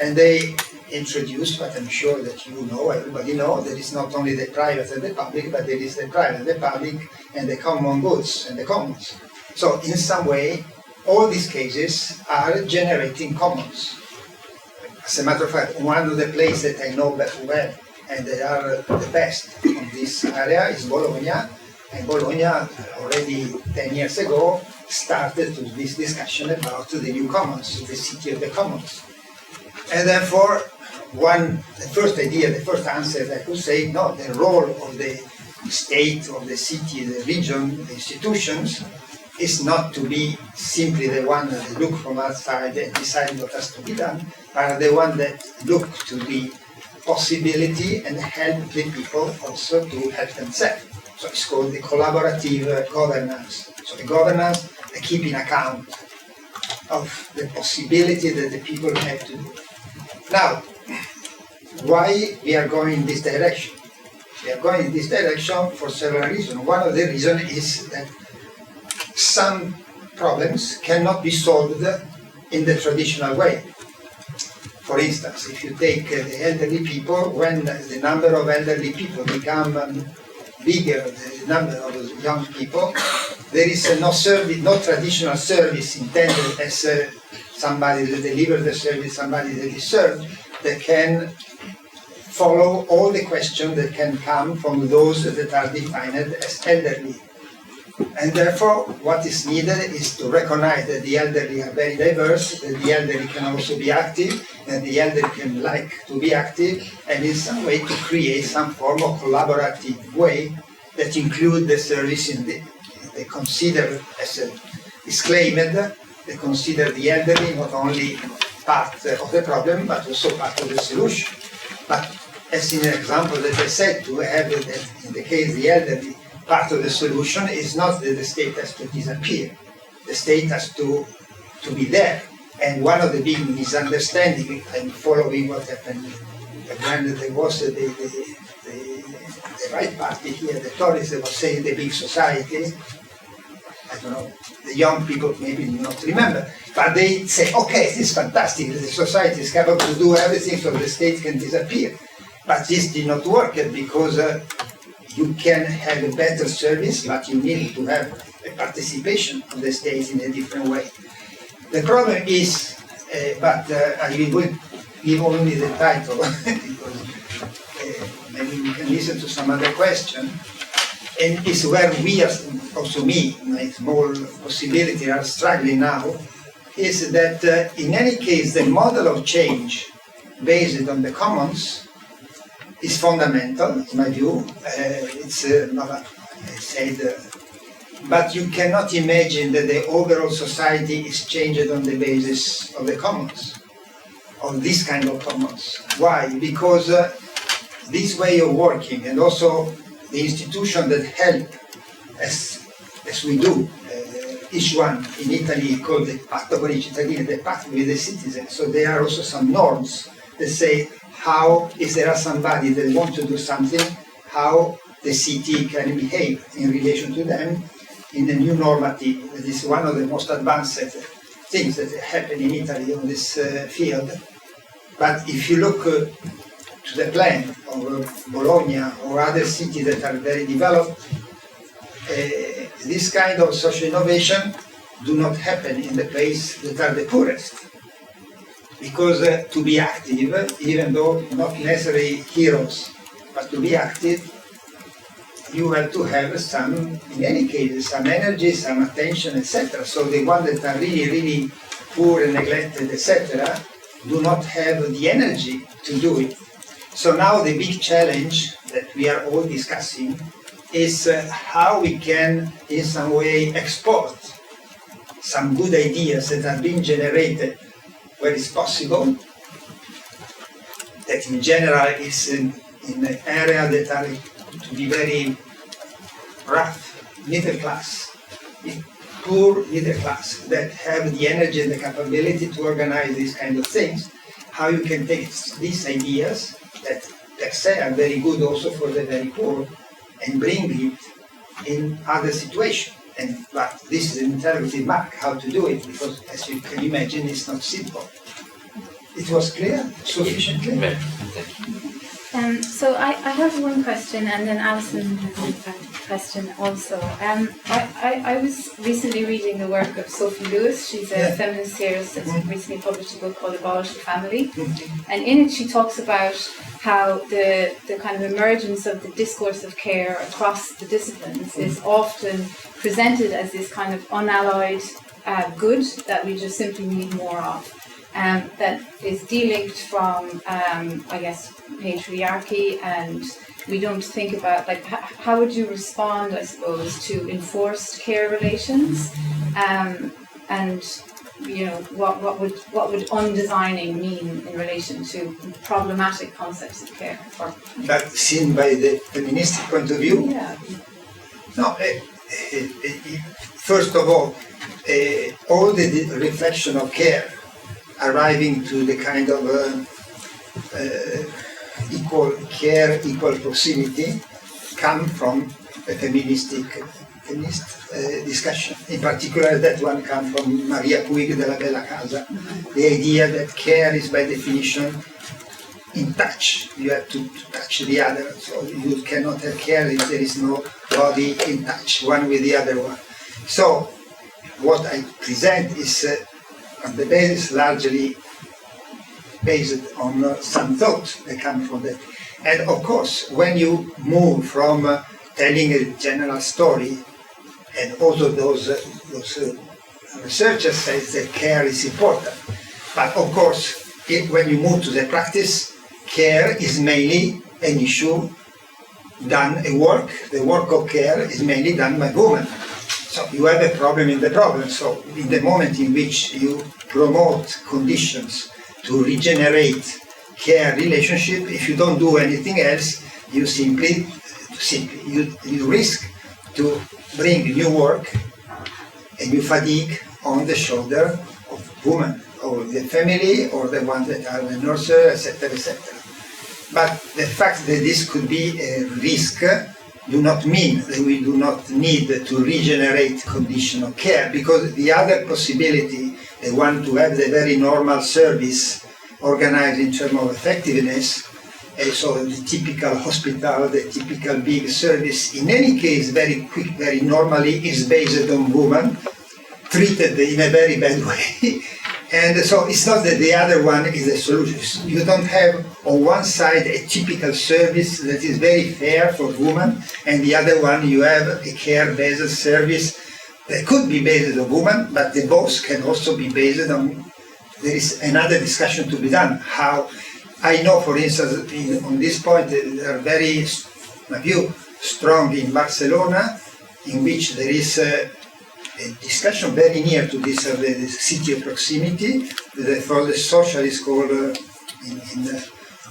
And they introduced, but I'm sure that you know, everybody knows, there is not only the private and the public, but there is the private, the public, and the common goods and the commons. So in some way, all these cases are generating commons. As a matter of fact, one of the places that I know very well, and they are the best in this area, is Bologna. And Bologna, already 10 years ago, started this discussion about the new commons, the city of the commons. And therefore, the first idea, the first answer that I could say, no, the role of the state, of the city, the region, the institutions, is not to be simply the one that look from outside and decide what has to be done, but the one that look to the possibility and help the people also to help themselves. So it's called the collaborative governance. So the governance that keep in account of the possibility that the people have to do. Now, why we are going in this direction? We are going in this direction for several reasons. One of the reasons is that some problems cannot be solved in the traditional way. For instance, if you take the elderly people, when the number of elderly people become bigger than the number of young people, there is no traditional service intended as somebody that delivers the service, somebody that is served, that can follow all the questions that can come from those that are defined as elderly. And therefore, what is needed is to recognize that the elderly are very diverse, that the elderly can also be active, and the elderly can like to be active, and in some way to create some form of collaborative way that include the service in they consider as is claimed, they consider the elderly not only part of the problem, but also part of the solution. But as in the example that I said, to have that in the case the elderly, part of the solution is not that the state has to disappear. The state has to be there. And one of the big misunderstandings, I'm following what happened when there was the right party here, the Tories, that was saying the big society. I don't know, the young people maybe do not remember, but they say, okay, this is fantastic, the society is capable to do everything so the state can disappear. But this did not work because you can have a better service, but you need to have a participation of the state in a different way. The problem is, I will give only the title, because maybe we can listen to some other question. And it's where we are, also me, my small possibility are struggling now, is that in any case the model of change based on the commons is fundamental, in my view. It's not, I said, but you cannot imagine that the overall society is changed on the basis of the commons, of this kind of commons. Why? Because this way of working, and also the institution that help, as we do, each one in Italy called the Patto con i cittadini, the pact with the citizens. So there are also some norms that say how, if there are somebody that want to do something, how the city can behave in relation to them in the new normative. That is one of the most advanced things that happen in Italy on this field. But if you look to the plan of Bologna or other cities that are very developed, this kind of social innovation do not happen in the places that are the poorest. Because to be active, even though not necessarily heroes, but to be active, you have to have some, in any case, some energy, some attention, etc. So the ones that are really, really poor and neglected, etc., do not have the energy to do it. So now the big challenge that we are all discussing is how we can, in some way, export some good ideas that are being generated where it's possible, that in general is in an area that are to be very rough, middle class, poor middle class, that have the energy and the capability to organize these kind of things, how you can take these ideas that per se are very good also for the very poor and bring it in other situations. But this is an interrogative mark how to do it, because as you can imagine, it's not simple. It was clear? Sufficiently? So I have one question, and then Alison has a question also. I was recently reading the work of Sophie Lewis. She's a feminist theorist that's recently published a book called Abolish the Family. And in it she talks about how the kind of emergence of the discourse of care across the disciplines is often presented as this kind of unalloyed good that we just simply need more of. That is delinked from, I guess, patriarchy, and we don't think about, like, how would you respond, I suppose, to enforced care relations, and you know, what would undesigning mean in relation to problematic concepts of care? But seen by the feministic point of view? Yeah. No. First of all the reflection of care arriving to the kind of equal care, equal proximity, come from a feminist discussion. In particular, that one comes from Maria Puig della Bella Casa. The idea that care is by definition in touch. You have to touch the other, so you cannot have care if there is no body in touch, one with the other one. So, what I present is on the basis largely based on some thoughts that come from that. And of course, when you move from telling a general story, and also those researchers say that care is important. But of course, when you move to the practice, care is mainly an issue done, the work of care is mainly done by women. So you have a problem in the problem. So in the moment in which you promote conditions to regenerate care relationship, if you don't do anything else, you simply you risk to bring new work and new fatigue on the shoulder of women, or the family, or the ones that are the nurses, etc., etc. But the fact that this could be a risk do not mean that we do not need to regenerate condition of care, because the other possibility, the one to have the very normal service organized in terms of effectiveness, so the typical hospital, the typical big service, in any case, very quick, very normally, is based on women, treated in a very bad way. And so it's not that the other one is a solution. You don't have on one side a typical service that is very fair for women, and the other one you have a care-based service that could be based on women, but the both can also be based on. There is another discussion to be done. How I know, for instance, on this point, they are very, in my view, strong in Barcelona, in which there is a discussion very near to this of the city of proximity, for the socialists called in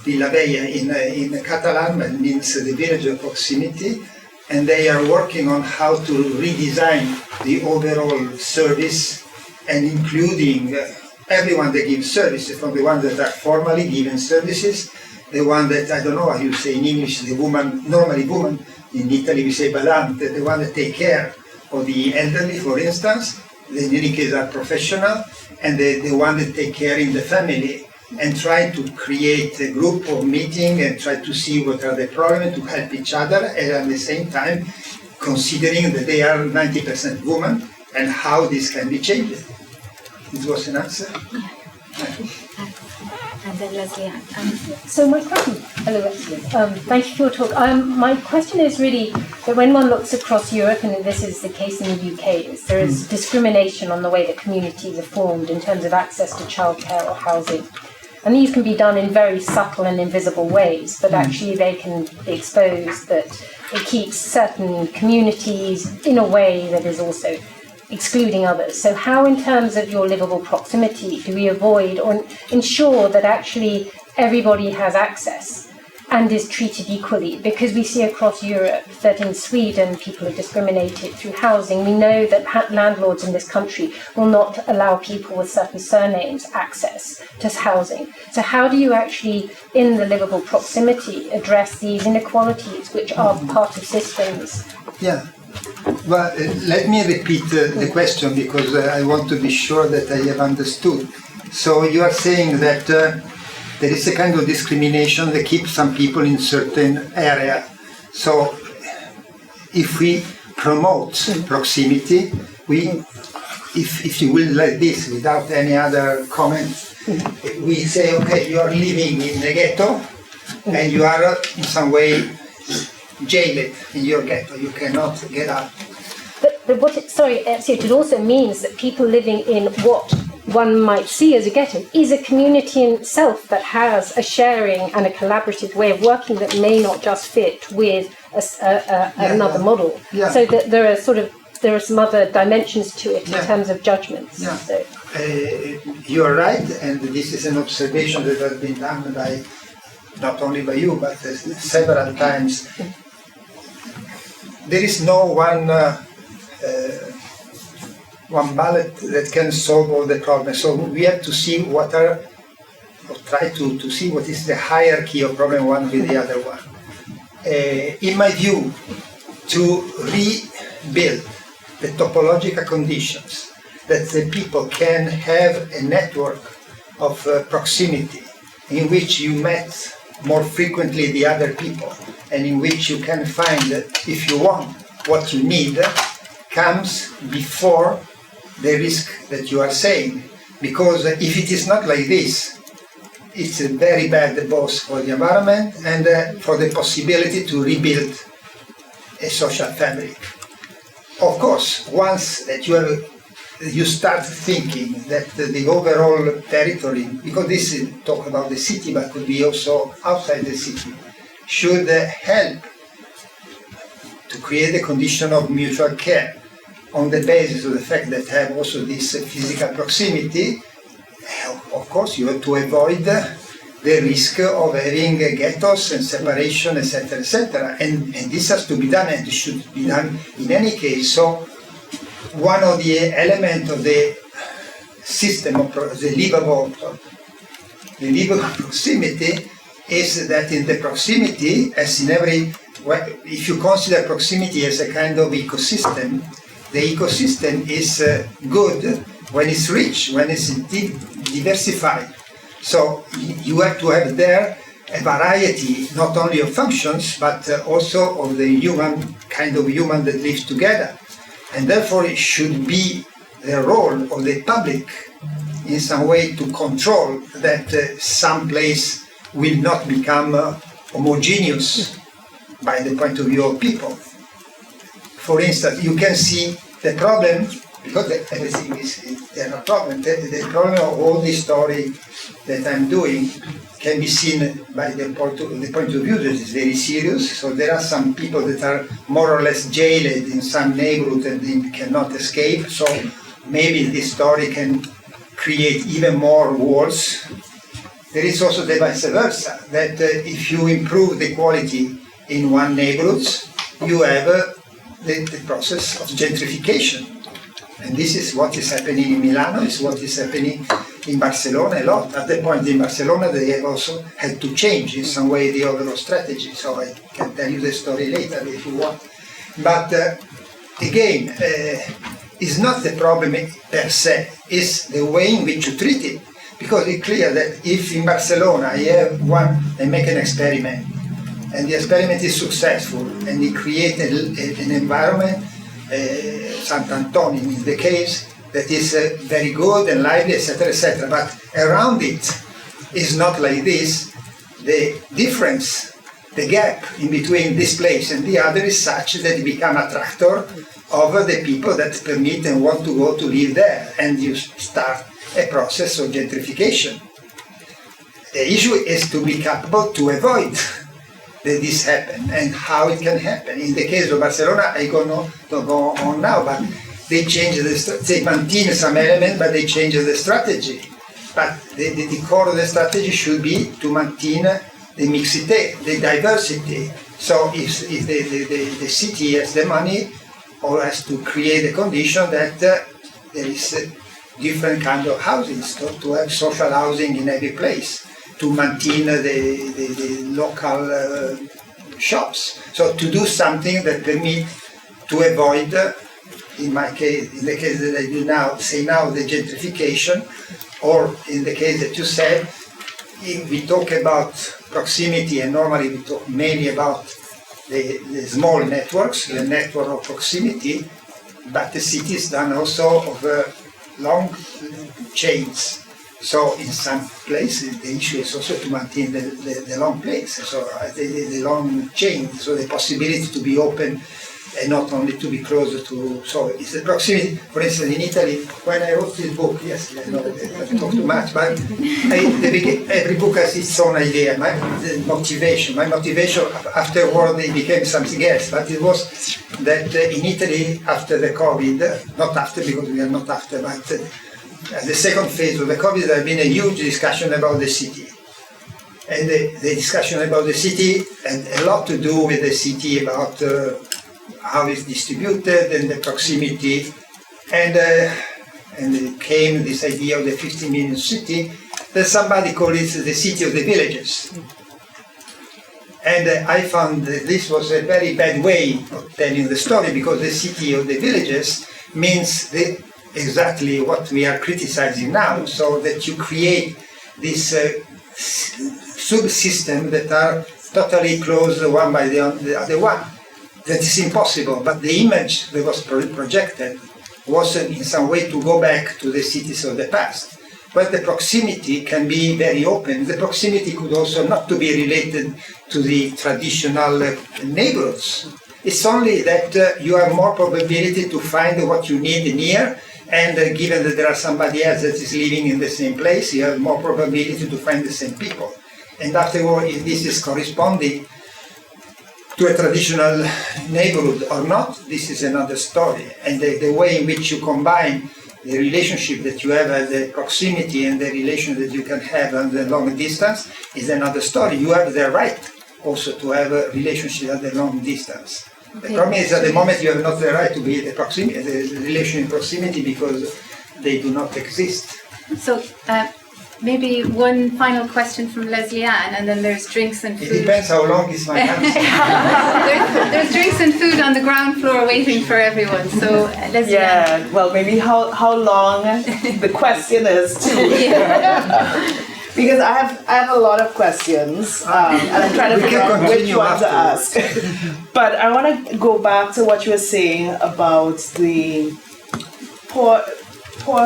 Villavella in Catalan, that means the village of proximity, and they are working on how to redesign the overall service and including everyone that gives services, from the ones that are formally given services, the one that, I don't know how you say in English, the woman, normally woman, in Italy we say badante, the one that take care of the elderly, for instance, they in any case are professional, and the one that take care in the family, and try to create a group of meeting and try to see what are the problems to help each other, and at the same time considering that they are 90% women and how this can be changed. It was an answer? And then Leslie Ann. So my question, hello Leslie, thank you for your talk. My question is really that when one looks across Europe, and this is the case in the UK, is there is discrimination on the way that communities are formed in terms of access to childcare or housing. And these can be done in very subtle and invisible ways, but actually they can expose that it keeps certain communities in a way that is also excluding others. So how, in terms of your livable proximity, do we avoid or ensure that actually everybody has access and is treated equally? Because we see across Europe that in Sweden people are discriminated through housing. We know that landlords in this country will not allow people with certain surnames access to housing. So how do you actually, in the livable proximity, address these inequalities which are part of systems? Yeah. Well, let me repeat the question, because I want to be sure that I have understood. So you are saying that there is a kind of discrimination that keeps some people in certain area. So if we promote proximity, if you will, like this, without any other comments, we say, okay, you are living in a ghetto and you are in some way jailed in your ghetto, you cannot get out. But what it also means that people living in what one might see as a ghetto is a community in itself that has a sharing and a collaborative way of working that may not just fit with another model. Yeah. So that there are some other dimensions to it in terms of judgments. Yeah. So. You are right, and this is an observation that has been done by, not only by you, but several times. There is no one ballot that can solve all the problems. So we have to see try to see what is the hierarchy of problem one with the other one. In my view, to rebuild the topological conditions that the people can have a network of proximity in which you met more frequently the other people, and in which you can find, if you want, what you need, comes before the risk that you are saying. Because if it is not like this, it's very bad both for the environment and for the possibility to rebuild a social fabric. Of course, once that you start thinking that the overall territory, because this is talk about the city, but could be also outside the city, should help to create a condition of mutual care on the basis of the fact that have also this physical proximity. Of course, you have to avoid the risk of having ghettos and separation, etc., etc. And this has to be done, and it should be done in any case. So one of the elements of the system of the livable proximity is that in the proximity, as in every if you consider proximity as a kind of ecosystem, the ecosystem is good when it's rich, when it's diversified. So you have to have there a variety, not only of functions, but also of the human, kind of human that live together. And therefore it should be the role of the public in some way to control that some place will not become homogeneous by the point of view of people. For instance, you can see the problem, because everything is there are problems. The problem of all this story that I'm doing can be seen by the point of view that is very serious. So there are some people that are more or less jailed in some neighborhood and they cannot escape. So maybe this story can create even more walls. There is also the vice versa, that if you improve the quality in one neighborhood, you have the process of gentrification. And this is what is happening in Milano, is what is happening in Barcelona a lot. At the point in Barcelona, they have also had to change in some way the overall strategy. So I can tell you the story later if you want. But again, it's not the problem per se, it's the way in which you treat it. Because it's clear that if in Barcelona I make an experiment, and the experiment is successful, and it creates an environment, Sant'Antonio in the case, that is very good and lively, etc., but around it is not like this. The difference, the gap in between this place and the other is such that it becomes attractor of the people that permit and want to go to live there, and you start a process of gentrification. The issue is to be capable to avoid that this happen and how it can happen. In the case of Barcelona, I don't go on now, but they change they maintain some element, but they change the strategy. But the core of the strategy should be to maintain the mixité, the diversity. So if the city has the money, or has to create a condition that there is a different kind of housing, so to have social housing in every place, to maintain the local shops. So to do something that permit to avoid, in my case, in the case that I do now, the gentrification, or in the case that you said, if we talk about proximity, and normally we talk mainly about the small networks, the network of proximity, but the city is done also of long chains. So in some places, the issue is also to maintain the long place, so the long chain, so the possibility to be open and not only to be closer to, so it's the proximity. For instance, in Italy, when I wrote this book, yes, I know I talk too much, but every book has its own idea. My motivation afterward, it became something else, but it was that in Italy, after the COVID, not after because we are not after, but at the second phase of the COVID, there has been a huge discussion about the city. And the discussion about the city had a lot to do with the city, about how it's distributed and the proximity. And it came this idea of the 50 million city, that somebody called it the city of the villages. And I found that this was a very bad way of telling the story, because the city of the villages means exactly what we are criticizing now, so that you create this subsystem that are totally closed one by the other one. That is impossible, but the image that was projected was in some way to go back to the cities of the past. But the proximity can be very open. The proximity could also not to be related to the traditional neighborhoods. It's only that you have more probability to find what you need near, and given that there are somebody else that is living in the same place, you have more probability to find the same people. And afterward, if this is corresponding to a traditional neighborhood or not, this is another story. And the way in which you combine the relationship that you have at the proximity and the relation that you can have on the long distance is another story. You have the right also to have a relationship at the long distance. Okay. The problem is at the moment you have not the right to be the relation in proximity, because they do not exist. So maybe one final question from Leslie Ann, and then there's drinks and It food. depends how long is my answer. There's drinks and food on the ground floor waiting for everyone. So Leslie Ann. Yeah, well, maybe how long the question is too. Because I have a lot of questions, and I'm trying to figure out which one to ask. But I want to go back to what you were saying about the poor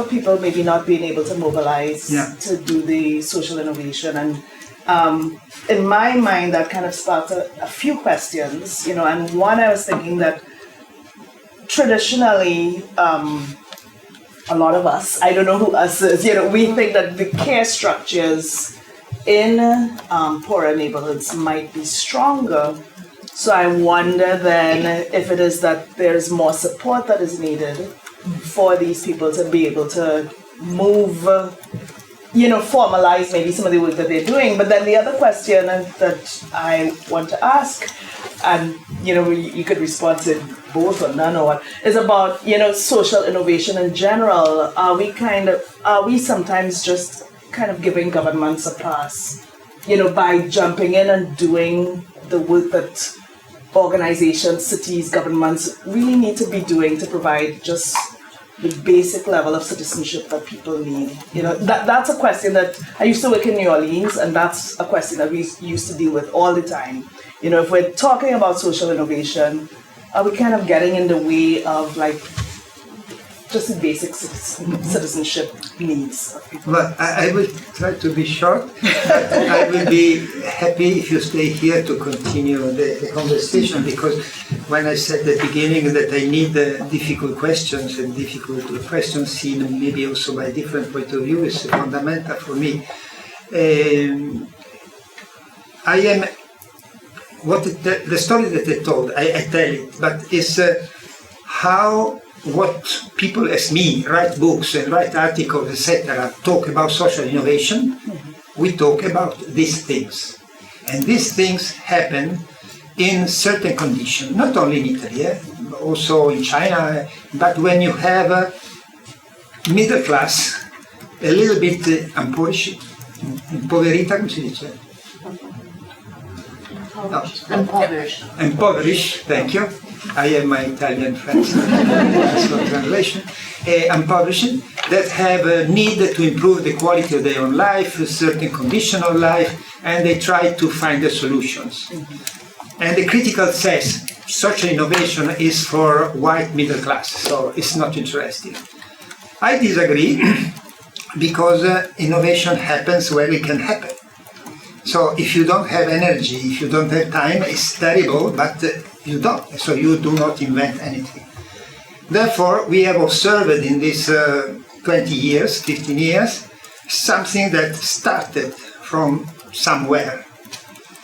people maybe not being able to mobilize to do the social innovation. And in my mind, that kind of sparked a few questions, and one, I was thinking that traditionally, a lot of us, I don't know who us is, we think that the care structures in poorer neighborhoods might be stronger. So I wonder then if it is that there's more support that is needed for these people to be able to move, formalize maybe some of the work that they're doing. But then the other question that I want to ask, and you could respond to both or none or what, is about social innovation in general. Are we sometimes just kind of giving governments a pass, by jumping in and doing the work that organizations, cities, governments really need to be doing to provide just the basic level of citizenship that people need? That's a question that I used to work in New Orleans, and that's a question that we used to deal with all the time. If we're talking about social innovation, are we kind of getting in the way of just the basic citizenship needs of people? Well, I will try to be short. I will be happy if you stay here to continue the conversation, because when I said at the beginning that I need difficult questions, and difficult questions seen maybe also by different point of view is fundamental for me. I am, the story that I told, I tell it, but it's what people as me write books and write articles, etc., talk about social innovation. We talk about these things. And these things happen in certain conditions, not only in Italy, also in China, but when you have a middle class, a little bit impoverita, come si dice? No. Impoverished, thank you. I have my Italian friends, translation. Impoverished, that have a need to improve the quality of their own life, a certain condition of life, and they try to find the solutions. And the critical says social innovation is for white middle class, so it's not interesting. I disagree, because innovation happens where it can happen. So if you don't have energy, if you don't have time, it's terrible, but you don't. So you do not invent anything. Therefore, we have observed in these 20 years, 15 years, something that started from somewhere.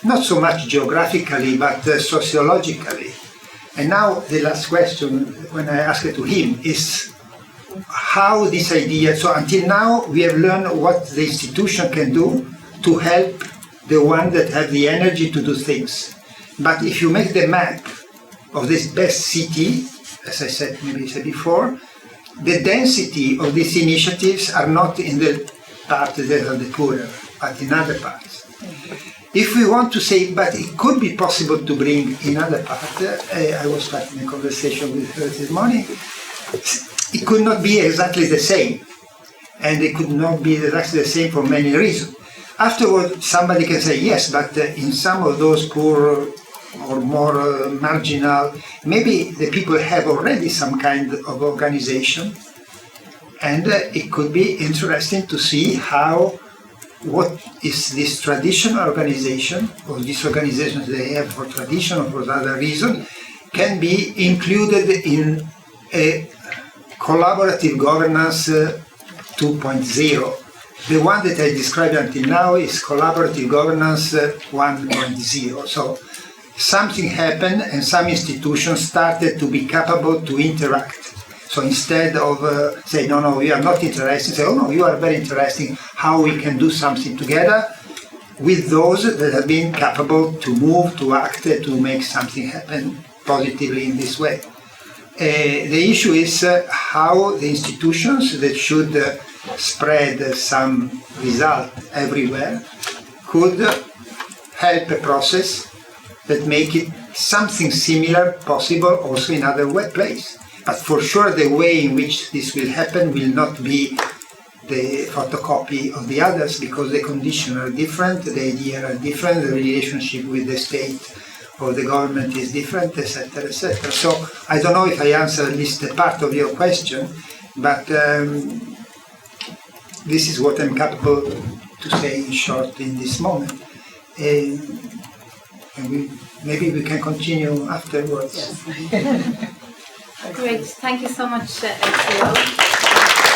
Not so much geographically, but sociologically. And now the last question, when I asked it to him, is how this idea, so until now we have learned what the institution can do to help the one that have the energy to do things. But if you make the map of this best city, as I said before, the density of these initiatives are not in the part that are the poorer, but in other parts. If we want to say, but it could be possible to bring in other parts, I was having a conversation with her this morning, it could not be exactly the same. And it could not be exactly the same for many reasons. Afterwards, somebody can say, yes, but in some of those poor or more marginal, maybe the people have already some kind of organization, and it could be interesting to see what is this traditional organization, or these organizations they have for tradition or for other reason, can be included in a collaborative governance 2.0. The one that I described until now is collaborative governance 1.0. So something happened and some institutions started to be capable to interact. So instead of say, no, we are not interested, say, oh no, you are very interesting, how we can do something together with those that have been capable to move, to act, to make something happen positively in this way. The issue is how the institutions that should spread some result everywhere could help a process that make it something similar possible also in other places. But for sure the way in which this will happen will not be the photocopy of the others, because the conditions are different, the ideas are different, the relationship with the state or the government is different, etc., etc. So I don't know if I answered at least a part of your question, but this is what I'm capable to say in short in this moment. And maybe we can continue afterwards. Great, thank you so much, Ezio.